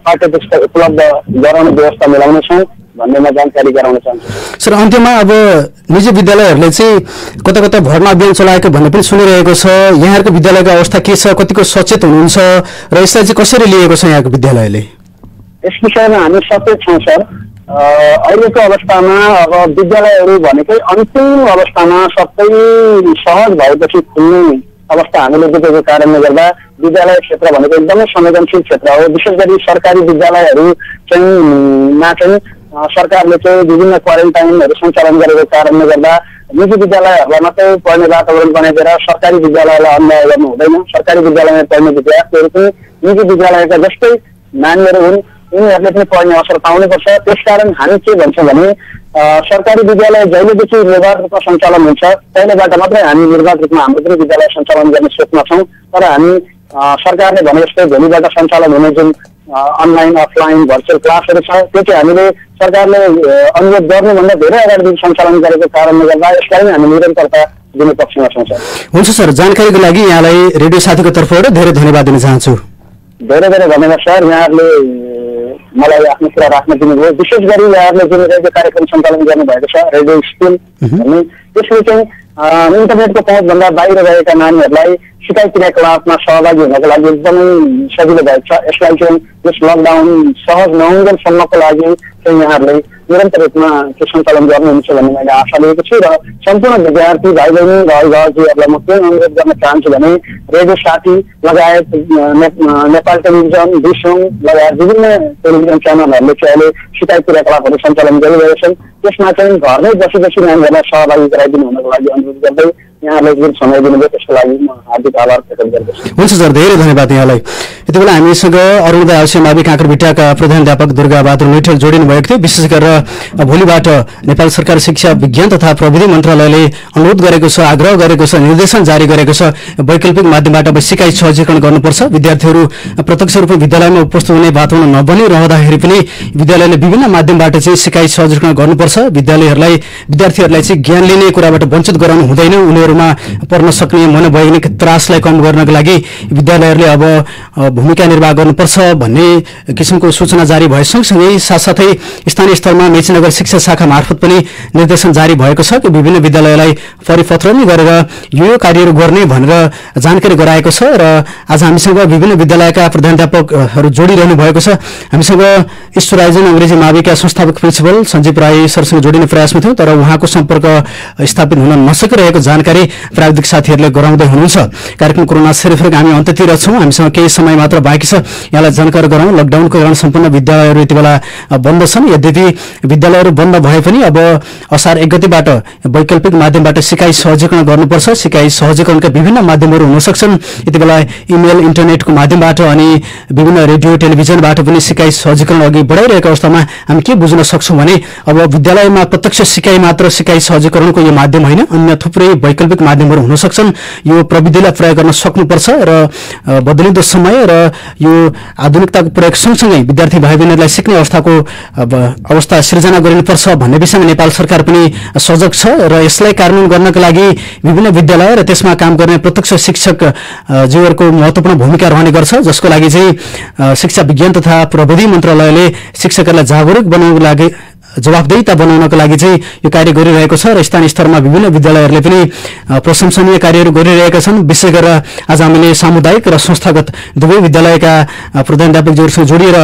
पाठ्यपुस्तक उपलब्ध गराउने व्यवस्था मिलाउनेछौँ भन्ने म जानकारी गराउन चाहन्छु। सर अन्त्यमा अब निजी विद्यालयहरूले चाहिँ कता कता भर्ना अभियान चलाएको भन्ने पनि सुनिरहेको छ। यहाँहरूको विद्यालयको अवस्था के छ? कतिको सचेत हुनुहुन्छ र यसलाई चाहिँ कसरी लिएको छ यहाँको विद्यालयले? यस विषयमा हामी सचेत छौँ सर। अहिलेको अवस्थामा अब विद्यालयहरू भनेकै अन्तिम अवस्थामा सबै सहज भएपछि खुल्ने अवस्था हामीले देखेको कारणले गर्दा विद्यालय क्षेत्र भनेको एकदमै संवेदनशील क्षेत्र हो। विशेष गरी सरकारी विद्यालयहरू चाहिँ सरकारले चाहिँ विभिन्न क्वारेन्टाइनहरू सञ्चालन गरेको कारणले गर्दा निजी विद्यालयहरूलाई मात्रै पढ्ने वातावरण बनाइदिएर सरकारी विद्यालयलाई अन्याय गर्नु हुँदैन। सरकारी विद्यालयमा पढ्ने विद्यार्थीहरू पनि निजी विद्यालयका जस्तै नानीहरू हुन्, उनीहरूले पनि पढ्ने अवसर पाउनुपर्छ। त्यसकारण हामी के भन्छौँ भने सरकारी विद्यालय जहिलेदेखि निर्वाध रूपमा सञ्चालन हुन्छ तहिलेबाट मात्रै हामी निर्वाध रूपमा हाम्रो पनि विद्यालय सञ्चालन गर्ने सोचमा छौँ। तर हामी सरकारले भने जस्तै भोलिबाट सञ्चालन हुने जुन अनलाइन अफलाइन भर्चुअल क्लासहरू छ त्यो चाहिँ हामीले सरकारले अनुरोध गर्नुभन्दा धेरै अगाडिदेखि सञ्चालन गरेको कारणले गर्दा यसलाई नै हामी निरन्तरता दिने पक्षमा छौँ सर। हुन्छ सर, जानकारीको लागि यहाँलाई रेडियो साथीको तर्फबाट धेरै धन्यवाद दिन चाहन्छु। धेरै धेरै धन्यवाद सर। यहाँहरूले मलाई आफ्नो कुरा राख्न दिनुभयो। विशेष गरी यहाँहरूले जुन रेडियो कार्यक्रम सञ्चालन गर्नुभएको छ रेडियो स्कुल भन्ने, त्यसले चाहिँ इन्टरनेटको पहुँचभन्दा बाहिर रहेका नानीहरूलाई सिकाइ क्रियाकलापमा सहभागी हुनको लागि एकदमै सजिलो भएको छ। यसलाई चाहिँ यस लकडाउन सहज नहुन्जेलसम्मको लागि चाहिँ यहाँहरूले निरन्तर रूपमा त्यो सञ्चालन गर्नुहुन्छ भन्ने मैले आशा लिएको छु र सम्पूर्ण विद्यार्थी भाइ बहिनी र अभिभावकहरूलाई म के अनुरोध गर्न चाहन्छु भने रेडियो साथी लगायत नेपाल टेलिभिजन, विश्वङ लगायत विभिन्न टेलिभिजन च्यानलहरूले चाहिँ अहिले सिकाइ क्रियाकलापहरू सञ्चालन गरिरहेका छन्। त्यसमा चाहिँ घरमै बसी नानीहरूलाई सहभागी गराइदिनु हुनको लागि अनुरोध गर्दै यहाँले जुन समय दिनुभयो त्यसको लागि म हार्दिक आभार व्यक्त गर्दछु। हुन्छ सर, धेरै धन्यवाद यहाँलाई। यति बेला हामीसँग अरुणोदय आवासीय मावि काँक्रेबिटाका प्रधानाध्यापक दुर्गाबहादुर लुइटेल जोडिनु भएको थियो। विशेष गरेर भोलिबाट नेपाल सरकार शिक्षा विज्ञान तथा प्रविधि मन्त्रालयले अनुरोध गरेको छ, आग्रह गरेको छ, निर्देशन जारी गरेको छ, वैकल्पिक माध्यमबाट अब सिकाइ सहजीकरण गर्नुपर्छ। विद्यार्थीहरू प्रत्यक्ष रूपमा विद्यालयमा उपस्थित हुने वातावरण नबनिरहँदाखेरि पनि विद्यालयले विभिन्न माध्यमबाट चाहिँ सिकाइ सहजीकरण गर्नुपर्छ। विद्यार्थीहरूलाई चाहिँ ज्ञान लिने कुराबाट वञ्चित गराउनु हुँदैन। उनीहरूमा पढ्न सक्ने मनोवैज्ञानिक त्रासलाई कम गर्नका लागि विद्यालयहरूले अब भूमिका निर्वाह गर्नुपर्छ भन्ने किसिमको सूचना जारी भए सँगसँगै साथसाथै स्थानीय स्तरमा मेचीनगर शिक्षा शाखा मार्फत पनि निर्देशन जारी भएको छ कि विभिन्न विद्यालयलाई परिपत्र नै गरेर यो कार्यहरू गर्ने भनेर जानकारी गराएको छ। र आज हामीसँग विभिन्न विद्यालयका प्रधानाध्यापकहरू जोडिरहनु भएको छ। हामीसँग ईश्वराइजन अंग्रेजी माविका संस्थापक प्रिन्सिपल सञ्जीव राई सरसँग जोडिने प्रयासमा थियौं, तर उहाँको सम्पर्क स्थापित हुन नसकिरहेको जानकारी प्राविधिक साथीहरूले गराउँदै हुनुहुन्छ। कार्यक्रम कोरोना सेरोफेरोको हामी अन्त्यतिर छौं। हामीसँग केही समय मात्र बाँकी छ। यहाँलाई जानकारी गराउँ, लकडाउनको कारण सम्पूर्ण विद्यालयहरू यति बेला बन्द छन्। यद्यपि विद्यालयहरू बन्द भए पनि अब असार 1 गतेबाट वैकल्पिक माध्यमबाट सिकाइ सहजीकरण गर्नुपर्छ। सिकाइ सहजीकरणका विभिन्न माध्यमहरू हुन सक्छन्। यति बेला इमेल, इन्टरनेटको माध्यमबाट अनि विभिन्न रेडियो, टेलिभिजनबाट पनि सिकाइ सहजीकरण अघि बढाइरहेको अवस्थामा हामी के बुझ्न सक्छौं भने अब विद्यालयमा प्रत्यक्ष सिकाइ मात्र सिकाइ सहजीकरणको यो माध्यम होइन, अन्य थुप्रै वैकल्पिक माध्यमहरू हुन सक्छन्। यो प्रविधिलाई प्रयोग गर्न सक्नुपर्छ र बदलिँदो समय र यो आधुनिकताको प्रयोग सँगसँगै विद्यार्थी भाइ बहिनीहरूलाई सिक्ने अवस्था सिर्जना गरिनुपर्छ भन्ने विषयमा नेपाल सरकार पनि सजग छ र यसलाई कार्यान्वयन गर्नका लागि विभिन्न विद्यालय र त्यसमा काम गर्ने प्रत्यक्ष शिक्षक जीवहरूको महत्त्वपूर्ण भूमिका रहने गर्छ, जसको लागि चाहिँ शिक्षा विज्ञान तथा प्रविधि मन्त्रालयले शिक्षकहरूलाई जागरुक बनाउनको लागि जवाफदेहिता बनाउनको लागि चाहिँ यो कार्य गरिरहेको छ र स्थानीय स्तरमा विभिन्न विद्यालयहरूले पनि प्रशंसनीय कार्यहरू गरिरहेका छन्। विशेष गरेर आज हामीले सामुदायिक र संस्थागत दुवै विद्यालयका प्रधानाध्यापकज्यूहरूसँग जोडिएर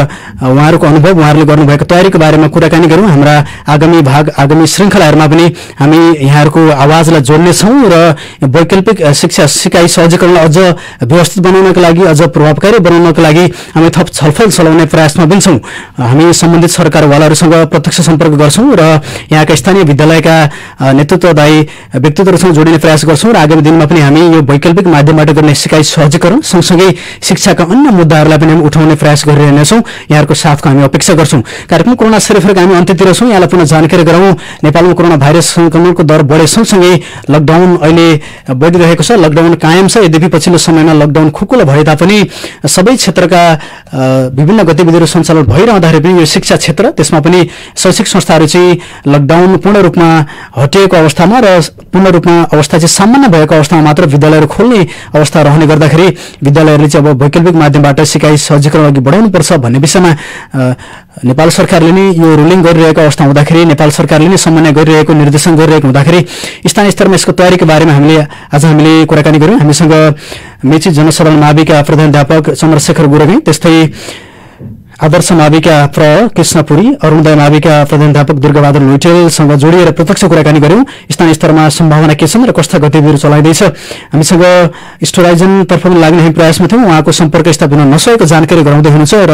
उहाँहरूको अनुभव, उहाँहरूले गर्नुभएको तयारीको बारेमा कुराकानी गरौँ। हाम्रा आगामी श्रृङ्खलाहरूमा पनि हामी यहाँहरूको आवाजलाई जोड्नेछौँ र वैकल्पिक शिक्षा सिकाइ सहजीकरणलाई अझ व्यवस्थित बनाउनको लागि, अझ प्रभावकारी बनाउनको लागि हामी थप छलफल चलाउने प्रयासमा पनि छौँ। हामी सम्बन्धित सरकारवालाहरूसँग प्रत्यक्ष सम्पर्क गर्छौं र यहाँका स्थानीय विद्यालयका नेतृत्वदायी व्यक्तित्वहरूसँग जोडिने प्रयास गर्छौं र आगामी दिनमा पनि हामी यो वैकल्पिक माध्यमबाट गर्ने सिकाइ सहजीकरण सँगसँगै शिक्षाका अन्य मुद्दाहरूलाई पनि हामी उठाउने प्रयास गरिरहनेछौं। यहाँहरूको साथको हामी अपेक्षा गर्छौं। कार्यक्रम कोरोना सेरोफेरोको हामी अन्त्यतिर छौं। यहाँलाई पुनः जानकारी गराउँ, नेपालमा कोरोना भाइरस संक्रमणको दर बढे सँगसँगै लकडाउन अहिले बढिरहेको छ। लकडाउन कायम छ, यद्यपि पछिल्लो समयमा लकडाउन खुकुलो भए तापनि सबै क्षेत्रका विभिन्न गतिविधिहरू सञ्चालन भइरहँदाखेरि पनि यो शिक्षा क्षेत्र, त्यसमा पनि शैक्षिक संस्थाहरू चाहिँ लकडाउन पूर्ण रूपमा हटिएको अवस्थामा र पूर्ण रूपमा अवस्था चाहिँ सामान्य भएको अवस्थामा मात्र विद्यालयहरू खोल्ने अवस्था रहने गर्दाखेरि विद्यालयहरूले चाहिँ अब वैकल्पिक माध्यमबाट सिकाइ सहजीकरण अघि बढाउनुपर्छ भन्ने विषयमा नेपाल सरकारले नै यो रुलिङ गरिरहेको अवस्था हुँदाखेरि, नेपाल सरकारले नै समन्वय गरिरहेको, निर्देशन गरिरहेको हुँदाखेरि स्थानीय स्तरमा यसको तयारीको बारेमा हामीले कुराकानी गर्यौं। हामीसँग मेची जनसाधारण माविका प्रधानाध्यापक चन्द्रशेखर गुरुङ, त्यस्तै आदर्श माविका कृष्णपुरी, अरुणोदय माविका प्रधानाध्यापक दुर्गाबहादुर लुइटेलसँग जोडिएर प्रत्यक्ष कुराकानी गर्यौं। स्थानीय स्तरमा सम्भावना के छन् र कस्ता गतिविधिहरू चलाइँदैछ। हामीसँग स्टोराइजन तर्फ लाग्ने हामी प्रयासमा थियौं, उहाँको सम्पर्क स्थापित हुन नसकेको जानकारी गराउँदै हुनुहुन्छ र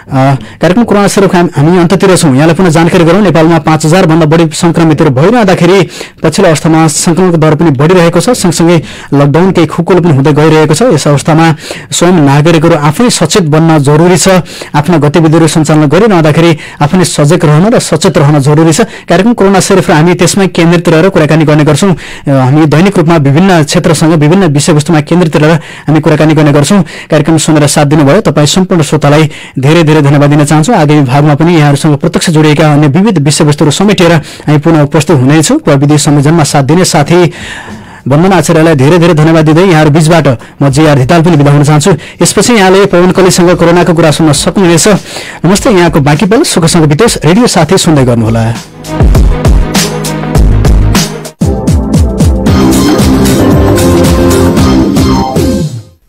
कार्यक्रम कोरोना सेरोफेरो हामी अन्त्यतिर छौं। यहाँलाई पुनः जानकारी गरौँ, नेपालमा 5000 भन्दा बढी संक्रमितहरू भइरहँदाखेरि पछिल्लो अवस्थामा संक्रमणको दर पनि बढिरहेको छ, सँगसँगै लकडाउन केही खुकुलो पनि हुँदै गइरहेको छ। यस अवस्थामा स्वयं नागरिकहरू आफै सचेत बन्न जरुरी छ। आफ्ना गतिविधिहरू सञ्चालन गरिरहँदाखेरि आफै सजग रहन र सचेत रहन जरुरी छ। कार्यक्रम कोरोना सेरोफेरो हामी त्यसमै केन्द्रित रहेर कुराकानी गर्ने गर्छौं। हामी दैनिक रूपमा विभिन्न क्षेत्रसँग विभिन्न विषयवस्तुमा केन्द्रित रहेर हामी कुराकानी गर्ने गर्छौं। कार्यक्रम सुनेर साथ दिनुभयो तपाईँ सम्पूर्ण श्रोतालाई धेरै धेरै धन्यवाद दिन चाहन्छु। आगामी भागमा पनि यहाँहरूसँग प्रत्यक्ष जोडिएका अन्य विविध विषयवस्तुहरू समेटेर हामी पुनः उपस्थित हुनेछौँ। प्रविधि संयोजनमा साथ दिने साथी वन्दना आचार्यलाई धेरै धेरै धन्यवाद दिँदै यहाँहरू बीचबाट म जेआर धिताल पनि बिदा हुन चाहन्छु। यसपछि यहाँले पवन कलीसँग कोरोनाको कुरा सुन्न सक्नुहुनेछ। नमस्ते, यहाँको बाँकी पल सुखसँग बितोस्। रेडियो साथी सुन्दै गर्नुहोला।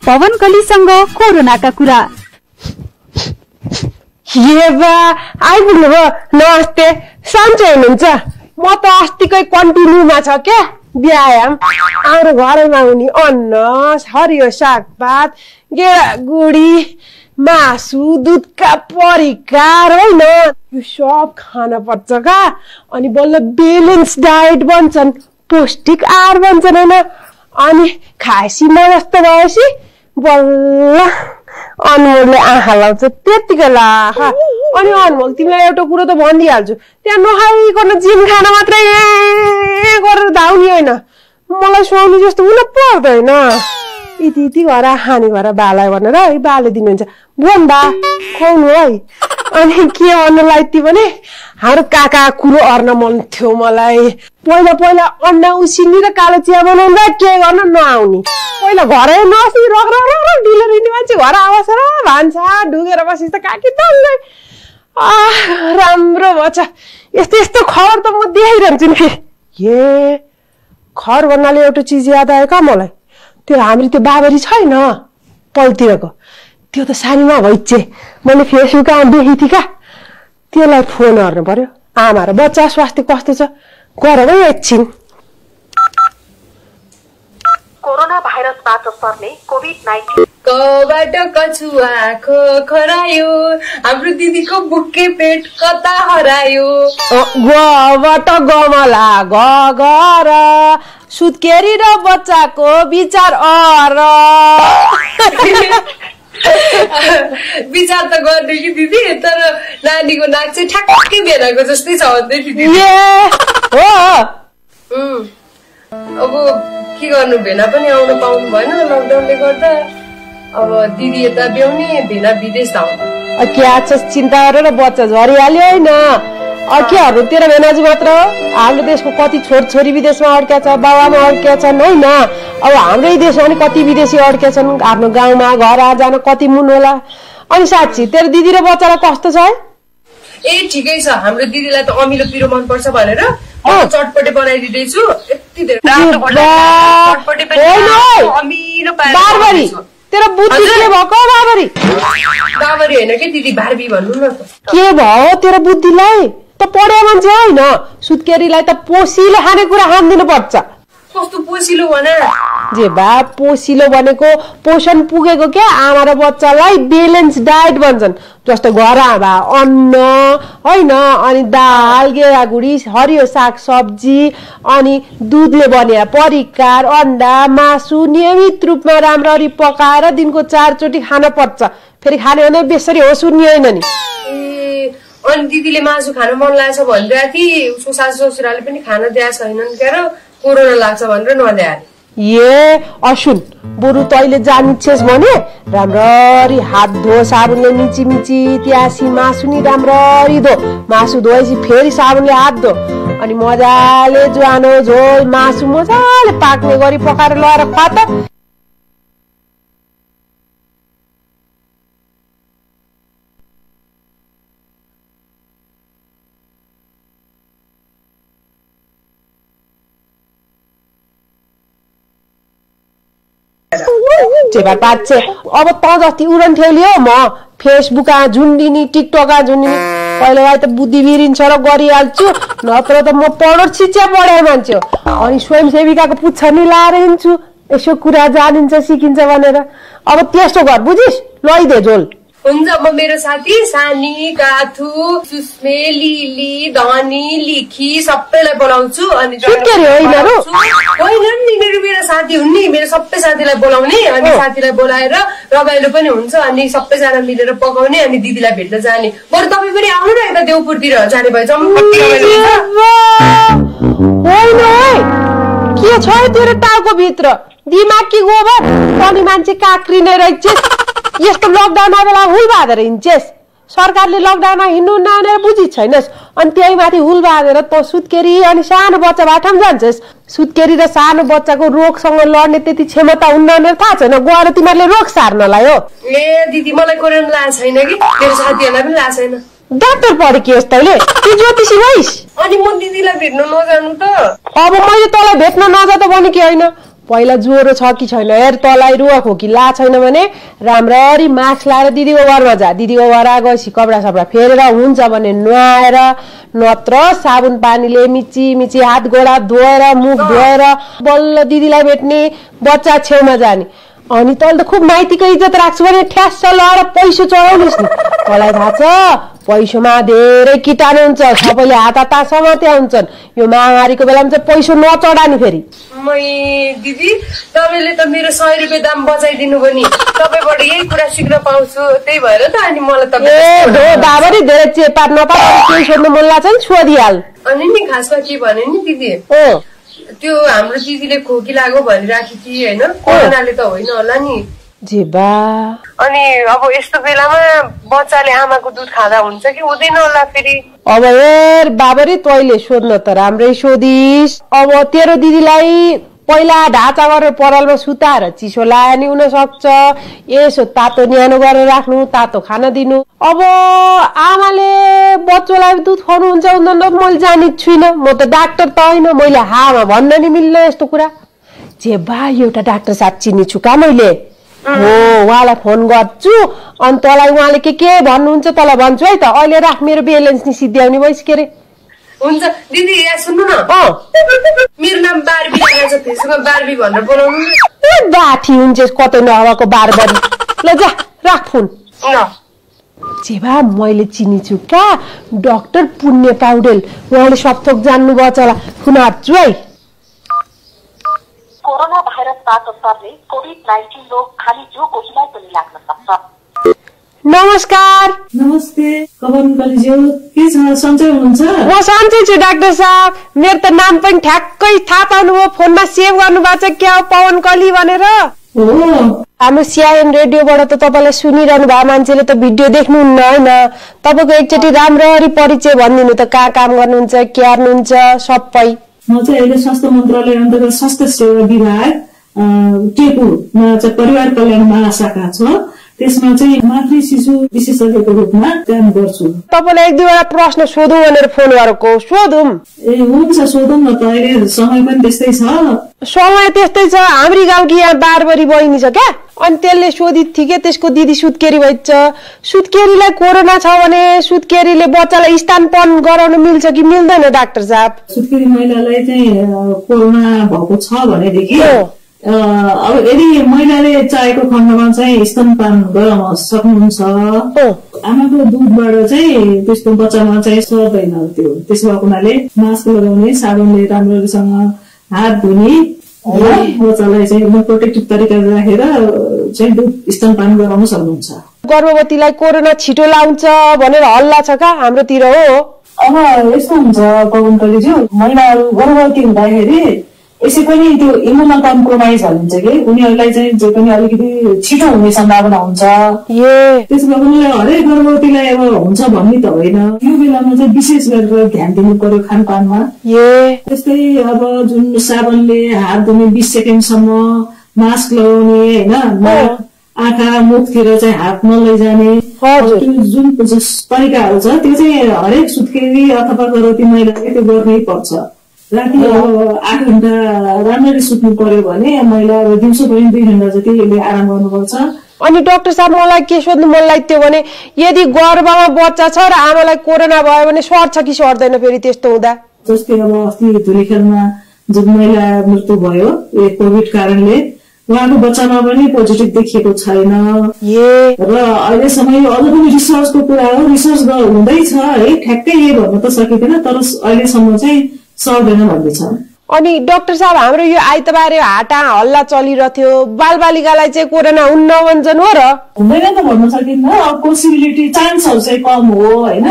पवन कलीसँग कोरोनाका कुरा। आइपुग्नु भयो, नमस्ते सन्चै हुनुहुन्छ? म त अस्तिकै कन्टिन्यूमा छ क्या व्यायाम। हाम्रो घरैमा हुने अन्न, हरियो सागपात, गेडागुडी, मासु, दुधका परिकार होइन, यो सब खान पर्छ का। अनि बल्ल ब्यालेन्स डायट बन्छन्, पौष्टिक आहार बन्छन् होइन। अनि खाएपछि म जस्तो भएपछि बल्ल अनमोलले आँखा लाउँछ त्यतिकै लाखा। अनि अनमोल तिमीलाई एउटा कुरो त भनिदिइहाल्छु, त्यहाँ नखाइकन जिम खान मात्रै गरेर धाउने होइन, मलाई सुहाउने जस्तो हुन पर्दैन। यति यति घर खाने घर बालाई भनेर है बाले दिनुहुन्छ भन्दा खुवाउनु है। अनि के भन्नुलाई ती भने हाम्रो काका कुरो अर्न मन थियो मलाई। पहिला पहिला अन्डा उसिनी र कालो चिया बनाउँदा के गर्न नआउने, पहिला घरै नसी रग ढिलो हिँड्ने मान्छे घर आवास र भान्सा ढुगेर बसिस त काकी तल्लै राम्रो भएछ। यस्तो यस्तो खबर त म देखाइरहन्छु नि। ए खर भन्नाले एउटा चिज याद आयो का मलाई, त्यो हाम्रो त्यो बाबरी छैन पल्तिरको, त्यो त सानीमा भइचे मैले फेसबुकमा देखेको थिएँ का। त्यसलाई फोन गर्नु पर्यो, आमा र बच्चा स्वास्थ्य कस्तो छ गरौँ एकछिन। कोरोना भाइरसबाट सर्ने कोभिड-19 कबाट कछुवाको खरायो, हाम्रो दिदीको बुके पेट कता हरायो। गबाट गमला गगर, सुत्केरी र बच्चाको विचार विचार त गर्दै कि दिदी, तर नानीको नाक चाहिँ ठ्याक्कै बेलाको जस्तै छ भन्दै दिदी। अब के गर्नु, भेना पनि आउनु पाउनु भएन लकडाउनले गर्दा। अब दिदी यता ब्याउने, भेना विदेश धाउनु। क्या छ चिन्ता गरेर बच्चा झरिहाल्यो होइन। के हरू तेरो भेनाजी मात्र, हाम्रो देशको कति छोरी विदेशमा अड्क्या छ, बाबामा अड्क्या छन् होइन। अब हाम्रै देशमा पनि कति विदेशी अड्क्या छन्, आफ्नो गाउँमा घर जान कति मुन होला। अनि साँच्ची तेरो दिदी र बच्चालाई कस्तो छ? ए ठिकै छ, हाम्रो दिदीलाई त अमिलो पिरो मनपर्छ भनेर चटपटे बनाइदिँदैछु। यति धेरै बारबारी तेरो बुद्धिले भएको बाबरी। बाबरी होइन के दिदी, बारबी भन्नु न त। के भयो तेरो बुद्धिलाई? त पढ्या मान्छे होइन, सुत्केरीलाई त पोसिलो खानेकुरा खानिदिनु पर्छ। कस्तो पोसिलो भने? जे बा पोसिलो भनेको पोषण पुगेको क्या, आमा र बच्चालाई ब्यालेन्स डायट भन्छन्। जस्तो घरमा अन्न होइन, अनि दाल, गेडागुडी, हरियो साग सब्जी, अनि दुधले बनिया परिकार, अन्डा, मासु नियमित रूपमा राम्ररी पकाएर दिनको 4 चोटि खान पर्छ। फेरि खाने भने बेसरी होस् उनी होइन नि। अनि दिदीले मासु खान मन लागेछ भनिरहेको थिए, उसको सासु ससुराले पनि खान दिएको छैनन् क्या, कोरोना लाग्छ भनेर नल्याए। ए असुन, बरु तैले जानिन्छेस् भने राम्ररी हात धो साबुनले मिची मिची, त्यासी मासु नि राम्ररी धो, मासु धोएपछि फेरि साबुनले हात धो, अनि मजाले ज्वानो झोल मासु मजाले पाक्ने गरी पकाएर लगाएर खा त। अब त जति उडन ठेउली हो म फेसबुकमा झुन्डिनी, टिकटकमा झुन्डिनी, पहिला त बुद्धि बिरिन्छ र गरिहाल्छु, नत्र त म पढोर छिच्या पढे मान्छे हो। अनि स्वयंसेविकाको पुच्छर नि लाएर हिँड्छु, यसो कुरा जानिन्छ सिकिन्छ भनेर। अब त्यस्तो गर बुझिस, लैदे झोल। हुन्छ, म मेरो साथी सानी, गाथु, सुस्मे, लिली, धनी, लिखी सबैलाई बोलाउँछु। अनि होइन नि, मेरो साथी हुन् नि, मेरो सबै साथीलाई बोलाउने, अनि साथीलाई बोलाएर रमाइलो पनि हुन्छ, अनि सबैजना मिलेर पकाउने, अनि दिदीलाई भेट्न जाने। बरु तपाईँ पनि आउनु न यता देवपुरतिर जाने भए के छ तेरो टाउको भित्र दिमाग कि गोबर? अनि मान्छे काक्रिने रहेछ। यस्तो लकडाउन बेला हुल बाँधेर हिँड्छेस्, सरकारले लकडाउनमा हिँड्नु नआनेर बुझिस् छैनस्, अनि त्यही माथि हुल बाँधेर त सुत्केरी अनि सानो बच्चा बाटोमा जान्छस्। सुत्केरी र सानो बच्चाको रोगसँग लड्ने त्यति क्षमता हुन्न भनेर थाहा छैन, गएर तिमीहरूले रोग सार्नलाई हो। ए दिदी, मलाई कोरोना लागेको छैन कि, मेरो साथीहरूलाई पनि लागेको छैन। डाक्टर पढे कि तैँले? ती ज्योतिषी भइस्? अनि म दिदीलाई भेट्न नजानु त? अब मैले तँलाई भेट्न नजाँदा भने कि होइन, पहिला ज्वरो छ कि छैन हेर, तँलाई रुवा खोकी ला छैन भने राम्ररी मास्क लाएर दिदीको घरमा जा। दिदीको घर गएपछि कपडा सपडा फेरेर हुन्छ भने नुहाएर, नत्र साबुन पानीले मिची मिची हात गोडा धोएर मुख धोएर बल्ल दिदीलाई भेट्ने, बच्चा छेउमा जाने। अनि तैँले त खुब माइतीको इज्जत राख्छु भने ठ्यास लगाएर पैसो चढाउनुहोस् नि। तँलाई थाहा छ पैसोमा धेरै किटाणु हुन्छ, सबैले हात हात समात्या हुन्छन्। यो महामारीको बेलामा चाहिँ पैसो नचढानी फेरि। दिदी तपाईँले त मेरो 100 रुपियाँ दाम बचाइदिनु भयो नि, तपाईँबाट यही कुरा सिक्न पाउँछु, त्यही भएर त अनि मलाई बाबरी धेरै चेपार नपा केही सोध्नु मन लाग्छ नि सोधिहाल। अनि नि खासमा के भने नि दिदी, त्यो हाम्रो दिदीले खोकी लाग्यो भनिराखी थिए होइन, कोरोनाले त होइन होला नि जेबा। अनि अब यस्तो बेलामा बच्चाले आमाको दुध खाँदा हुन्छ कि हुँदैन होला फेरि। अब हेर बाबरी तैँले सोध्न त राम्रै सोधिस्। अब तेरो दिदीलाई पहिला ढाँचा गरेर परालमा सुताएर चिसो लाए नि हुन सक्छ, यसो तातो न्यानो गरेर राख्नु, तातो खाना दिनु। अब आमाले बच्चोलाई दुध खुवाउनुहुन्छ हुँदैन मैले जानेको छुइनँ, म त डाक्टर त होइन, मैले हामा भन्न नि मिल्न यस्तो कुरा। जे बा एउटा डाक्टर साहब चिनी छु का मैले, हो उहाँलाई फोन गर्छु अनि तँलाई उहाँले के भन्नुहुन्छ तँलाई भन्छु है त। अहिले राख, मेरो ब्यालेन्स नि सिद्ध्याउने भइस के अरे। हुन्छ दिदी यहाँ सुन्नु न, मेरो नाम बार्बी राखेको छ, फेसबुकमा बार्बी भनेर बोलाउनु। बाठी हुन्छ कतै नहावाको बारबारी। ल जा राख फोन। जेबा मैले चिनी छु क्या डाक्टर पुण्य पौडेल, उहाँले सब थोक जान्नु भयो चला फोन हार्छु है। कोरोना भाइरसबाट सर्ने कोभिड-19 रोग खाली जो कोहीलाई पनि लाग्न सक्छ। नमस्कार। नमस्ते कवन कलिज्यू, के छ सन्चै हुनुहुन्छ? म सन्चै छु डाक्टर साहब, मेरो त नाम पनि ठ्याक्कै थाहा पाउनुभयो, फोनमा सेभ गर्नु भएको छ क्या पवन कली भनेर। हाम्रो CIN रेडियोबाट त तपाईँलाई सुनिरहनु भयो मान्छेले त भिडियो देख्नुहुन्न होइन। तपाईँको एकचोटि राम्ररी परिचय भनिदिनु त, कहाँ काम गर्नुहुन्छ, के गर्नुहुन्छ सबै। म चाहिँ अहिले स्वास्थ्य मन्त्रालय अन्तर्गत स्वास्थ्य सेवा विभाग टेपुमा चाहिँ परिवार कल्याण महाशाखा छ, त्यसमा चाहिँ मातृ शिशु विशेषज्ञको रूपमा काम गर्छु। तपाईँलाई एक दुईवटा प्रश्न सोधौँ भनेर फोन गरेको, सोधौँ? ए हुन्छ सोधौँ न त, अहिले समय पनि त्यस्तै छ। समय त्यस्तै छ, हाम्री गाउँकी यहाँ बारबरी बहिनी छ क्या, अनि त्यसले सोधित थियो क्या त्यसको दिदी सुत्केरी भइछ। सुत्केरीलाई कोरोना छ भने सुत्केरीले बच्चालाई स्तनपान गराउन मिल्छ कि मिल्दैन डाक्टर साहब? सुत्केरी महिलालाई चाहिँ कोरोना भएको छ भनेदेखि अब यदि महिलाले चाहेको खण्डमा चाहिँ स्तनपान गराउन सक्नुहुन्छ, आमाको दुधबाट चाहिँ त्यस्तो बच्चामा चाहिँ सर्दैन त्यो। त्यसो भएको हुनाले मास्क लगाउने, साबुनले राम्रोसँग हात धुने, बच्चालाई चाहिँ प्रोटेक्टिभ तरिकाले राखेर चाहिँ दुध स्तनपान गराउन सक्नुहुन्छ। गर्भवतीलाई कोरोना छिटो लाउँछ भनेर हल्ला छ का हाम्रोतिर? हो अब यस्तो हुन्छ कवन्तलीज्यू, महिलाहरू गर्भवती हुँदाखेरि यसै पनि त्यो इम्युन कम्प्रोमाइज भनिन्छ कि उनीहरूलाई चाहिँ जो पनि अलिकति छिटो हुने सम्भावना हुन्छ। त्यसो भए हरेक गर्भवतीलाई अब हुन्छ भन्ने त होइन, यो बेलामा चाहिँ विशेष गरेर ध्यान दिनु पर्यो खानपानमा। त्यस्तै अब जुन साबुनले हात धुने 20 सेकेन्डसम्म, मास्क लगाउने होइन, आँखा मुखतिर चाहिँ हात नलैजाने, जुन तरिकाहरू छ त्यो चाहिँ हरेक सुत्केरी अथवा गर्भवती महिलाले त्यो गर्नै पर्छ। राति अब 8 घण्टा राम्ररी सुत्नु पर्यो भने महिला दिउँसो पनि 2 घण्टा जति आराम गर्नुपर्छ। अनि डाक्टर साहब मलाई के सोध्नु मन लाग्थ्यो भने यदि गर्भमा बच्चा छ र आमालाई कोरोना भयो भने सर्छ कि सर्दैन फेरि त्यस्तो हुँदा? जस्तै अब अस्ति धुलीखेलमा जुन महिला मृत्यु भयो कोभिड कारणले, उहाँको बच्चामा पनि पोजिटिभ देखिएको छैन र अहिलेसम्म यो अझ पनि रिसर्चको कुरा हो, रिसर्च हुँदैछ है, ठ्याक्कै यही भन्न त सकिँदैन, तर अहिलेसम्म चाहिँ सर्दैन भन्दैछ। अनि डाक्टर साहब हाम्रो यो आइतबार हाटा हल्ला चलिरहेथ्यो, बालबालिकालाई चाहिँ कोरोना हुन्न भन्छन्, हो र? हुँदैन त भन्न सकिन्न, अब पोसिबिलिटी चान्सहरू चाहिँ कम हो होइन,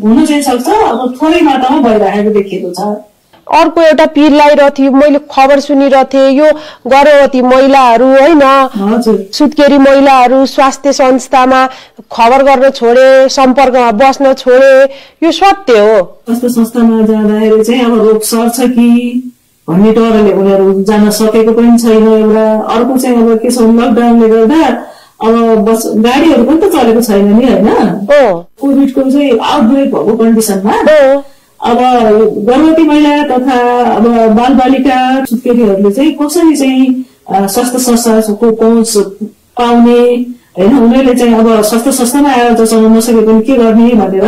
हुन चाहिँ सक्छ, अब थोरै मात्रामा भइरहेको देखिएको छ। अर्को एउटा पीर लगाइरहेथ्यो, मैले खबर सुनिरहेथे, यो गर्भवती महिलाहरू होइन, सुत्केरी महिलाहरू स्वास्थ्य संस्थामा खबर गर्न छोडे, सम्पर्कमा बस्न छोडे, यो सत्य हो? स्वास्थ्य संस्थामा जाँदाखेरि चाहिँ अब रोग सर्छ कि भन्ने डरले उनीहरू जान सकेको पनि छैन एउटा। अर्को चाहिँ अब के छ, लकडाउनले गर्दा अब बस गाडीहरू पनि त चलेको छैन नि होइन, कोभिडको चाहिँ आउटब्रेक भएको कन्डिसनमा अब गर्भवती महिला तथा अब बालबालिका सुत्केरीहरूले चाहिँ कसरी चाहिँ स्वास्थ्य संस्थाको पहुँच पाउने होइन, उनीहरूले चाहिँ अब स्वास्थ्य संस्थामा आएर जचाउन नसके पनि के गर्ने भनेर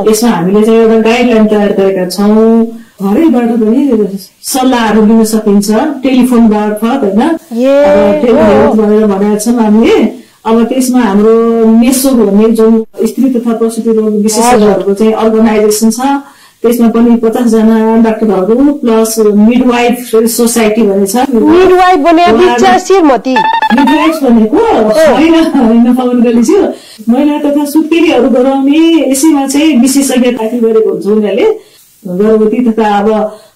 यसमा हामीले चाहिँ एउटा गाइडलाइन तयार गरेका छौँ। घरैबाट पनि सल्लाहहरू लिन सकिन्छ टेलिफोन मार्फत होइन, टेलिहेल्थ भनेर भनेका छौँ हामीले। अब त्यसमा हाम्रो मेसो भन्ने जुन स्त्री तथा प्रसुति रोग विशेषज्ञहरूको चाहिँ अर्गनाइजेसन छ, त्यसमा पनि 50 जना डाक्टरहरू प्लस मिडवाइफ सोसाइटी भन्ने छ। मिडवाइफ भनेको होइन पवन गलीज्यू, महिला तथा सुत्केरीहरू गराउने यसैमा चाहिँ विशेषज्ञ ताकि गरेको हुन्छ। उनीहरूले गर्भवती तथा अब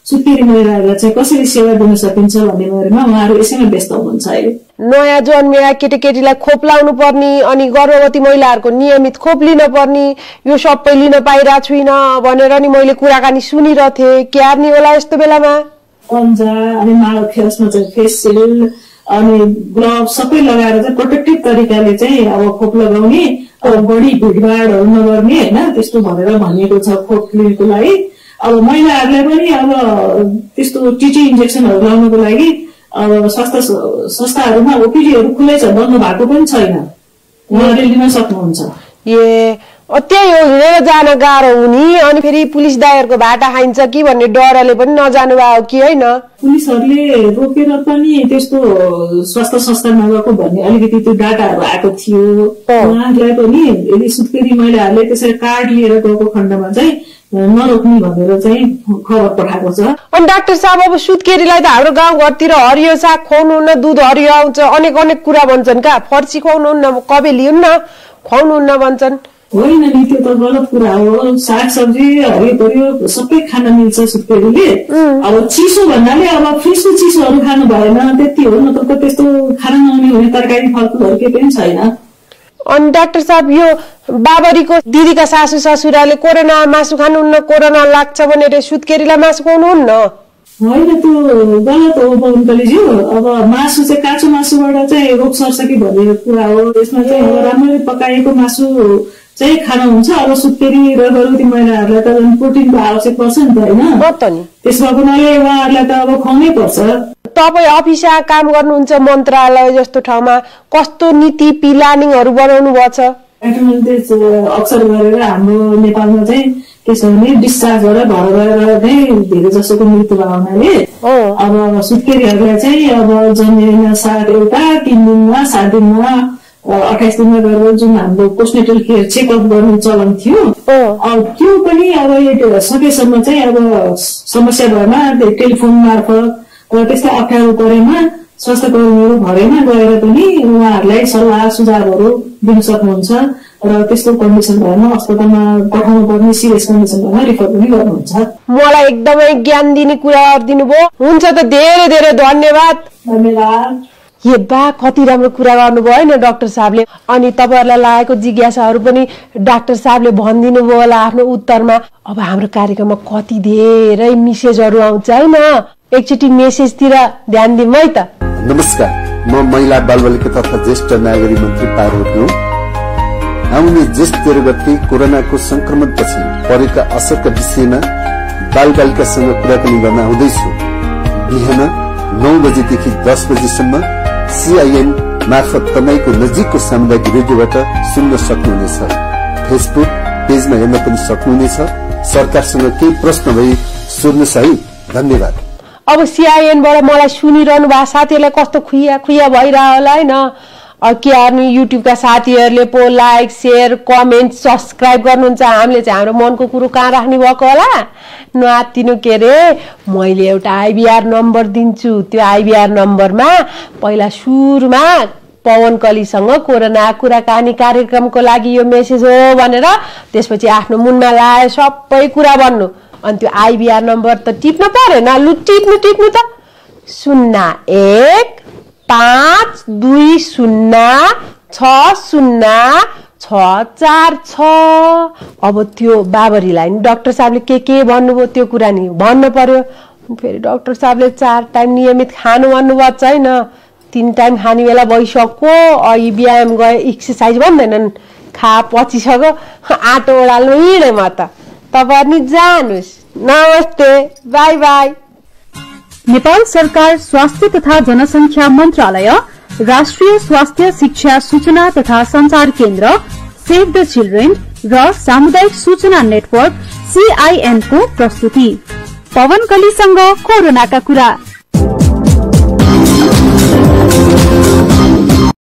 सुत्केरी महिलाहरूलाई चाहिँ कसरी सेवा दिन सकिन्छ भन्ने बारेमा उहाँहरू यसैमा व्यस्त हुनुहुन्छ। अहिले नयाँ जन्मेका केटीकेटीलाई खोप लाउनु पर्ने अनि गर्भवती महिलाहरूको नियमित खोप लिन पर्ने, यो सबै लिन पाइरहेको छुइनँ भनेर नि मैले कुराकानी सुनिरहेको थिएँ। क्यार्ने होला यस्तो बेलामा पन्जा अनि माउथ फेसमा चाहिँ फेस सिल्ड अनि ग्लोभ सबै लगाएर चाहिँ प्रोटेक्टिभ तरिकाले चाहिँ अब खोप लगाउने, अब बढी भिडभाडहरू नगर्ने होइन त्यस्तो भनेर भनिएको छ खोप लिनको लागि। अब महिलाहरूलाई पनि अब त्यस्तो टिटी इन्जेक्सनहरू लाउनको लागि अब स्वास्थ्य संस्थाहरूमा ओपिडीहरू खुल्लै छ, बन्द भएको पनि छैन, उहाँहरूले लिन सक्नुहुन्छ। त्यही हो, हिँडेर जान गाह्रो हुने अनि फेरि पुलिस दायरको भाटा खाइन्छ कि भन्ने डरले पनि नजानु भयो कि होइन। पुलिसहरूले रोकेर पनि त्यस्तो स्वास्थ्य संस्था नगएको भन्ने अलिकति त्यो डाटाहरू आएको थियो। उहाँहरूलाई पनि यदि सुत्केरी महिलाहरूले त्यसरी कार्ड लिएर गएको खण्डमा चाहिँ नरोक्ने भनेर चाहिँ खबर पठाएको छ। अनि डाक्टर साहब अब सुत्केरीलाई त हाम्रो गाउँघरतिर हरियो साग खुवाउनुहुन्न, दुध हरियो आउँछ, अनेक अनेक कुरा भन्छन् क्या, फर्सी खुवाउनुहुन्न, कबेली हुन्न खुवाउनुहुन्न भन्छन्। होइन नि, त्यो त गलत कुरा हो। साग सब्जी हरियो परियो सबै खान मिल्छ सुत्केरीले। अब चिसो भन्नाले अब फ्रिजको चिसोहरू खानु भएन त्यति हो, नत्र त त्यस्तो खान नहुने हुने तरकारी फलफुलहरू केही पनि छैन। अनि डाक्टर साहब यो बाबरीको दिदीका सासू ससुराले कोरोना मासु खानुहुन्न, कोरोना लाग्छ भनेर सुत्केरीलाई मासु खुवाउनुहुन्न? होइन, त्यो गलत हो पवन गलीज्यू। अब मासु चाहिँ काँचो मासुबाट चाहिँ रोग सर्छ कि भन्ने कुरा हो। यसमा चाहिँ अब राम्ररी पकाएको मासु चाहिँ खाना हुन्छ। अब सुत्केरी र गर्भवती महिलाहरूलाई त प्रोटिनको आवश्यक पर्छ नि त होइन, त्यसमा हुनाले उहाँहरूलाई त अब खुवाउनै पर्छ। तपाईँ अफिसमा काम गर्नुहुन्छ मन्त्रालय जस्तो ठाउँमा, कस्तो नीति प्लानिङहरू बनाउनु भएको छ? अक्सर गरेर हाम्रो नेपालमा चाहिँ के छ भने डिस्चार्ज गरेर घर गएर नै धेरै जसोको मृत्यु भएको हुनाले अब सुत्केरीहरूलाई चाहिँ अब जन्मिन साथ एउटा 3 दिनमा 7 दिनमा 28 दिनमा गरेर जुन हाम्रो पोस्टनेटल केयर चेकअप गर्ने चलन थियो, अब त्यो पनि अब सकेसम्म चाहिँ अब समस्या भएमा टेलिफोन मार्फत र त्यस्तै अप्ठ्यारो परेमा स्वास्थ्य कर्मीहरू घरैमा गएर पनि उहाँहरूलाई सल्लाह सुझावहरू दिन सक्नुहुन्छ र त्यस्तो कन्डिसन भएमा अस्पतालमा पठाउनु पर्ने सिरियस कन्डिसन भएमा रिफर पनि गर्नुहुन्छ। मलाई एकदमै ज्ञान दिने कुरा दिनुभयो, हुन्छ त धेरै धेरै धन्यवाद। धन्यवाद। ये बा कति राम्रो कुरा गर्नुभयो होइन डाक्टर साहबले। अनि तपाईँहरूलाई लागेको जिज्ञासाहरू पनि डाक्टर साहबले भनिदिनु भयो होला आफ्नो उत्तरमा। अब हाम्रो कार्यक्रममा कति धेरै मेसेजहरू आउँछ होइन, एकचोटि मेसेजतिर ध्यान दिउँ है त। नमस्कार, म महिला बालबालिका तथा ज्येष्ठ नागरिक मन्त्री पार्वती हुँ। आउने जेष्ठ 13 गते कोरोनाको संक्रमणपछि परेका असरका विषयमा बालबालिकासँग कुराकानी गर्न आउँदैछु। बिहान 9 बजेदेखि 10 बजेसम्म CIN मार्फत तपाईको नजिकको सामुदायिक रेडियोबाट सुन्न सक्नुहुनेछ। फेसबुक पेजमा हेर्न पनि सक्नुहुनेछ। सरकारसँग केही प्रश्न भए सोध्नुहोस् है। धन्यवाद। अब CIN बाट मलाई सुनिरहनु भएको साथीहरूलाई कस्तो खुइया खुइया भइरह्यो होला होइन। के हार्नु युट्युबका साथीहरूले पो लाइक शेयर कमेन्ट सब्सक्राइब गर्नुहुन्छ। हामीले चाहिँ हाम्रो मनको कुरो कहाँ राख्ने भएको होला नआत्तिनु। के अरे मैले एउटा IVR नम्बर दिन्छु, त्यो IVR नम्बरमा पहिला सुरुमा पवन कलीसँग कोरोना कुराकानी कार्यक्रमको लागि यो मेसेज हो भनेर त्यसपछि आफ्नो मुनमा लाए सबै कुरा भन्नु। अनि त्यो IVR नम्बर त टिप्न परेन, लु टिप्नु त 0152060646। अब त्यो बाबरीलाई नि डाक्टर साहबले के भन्नुभयो त्यो कुरा नि भन्नु पर्यो। फेरि डाक्टर साहबले 4 टाइम नियमित खानु भन्नुभएको छैन, 3 टाइम खाने बेला भइसक्यो। अघि व्यायाम गए एक्सर्साइज भन्दैनन्, खा पचिसक्यो, आटो ओडाल्नु हिँडे म त। तपाईहरु नि जानुस्। नमस्ते, बाई बाई। नेपाल सरकार स्वास्थ्य तथा जनसंख्या मन्त्रालय, राष्ट्रिय स्वास्थ्य शिक्षा सूचना तथा संचार केन्द्र, सेभ द चिल्ड्रेन र सामुदायिक सूचना नेटवर्क CIN को प्रस्तुति। पवन कलीसँग कोरोनाका कुरा।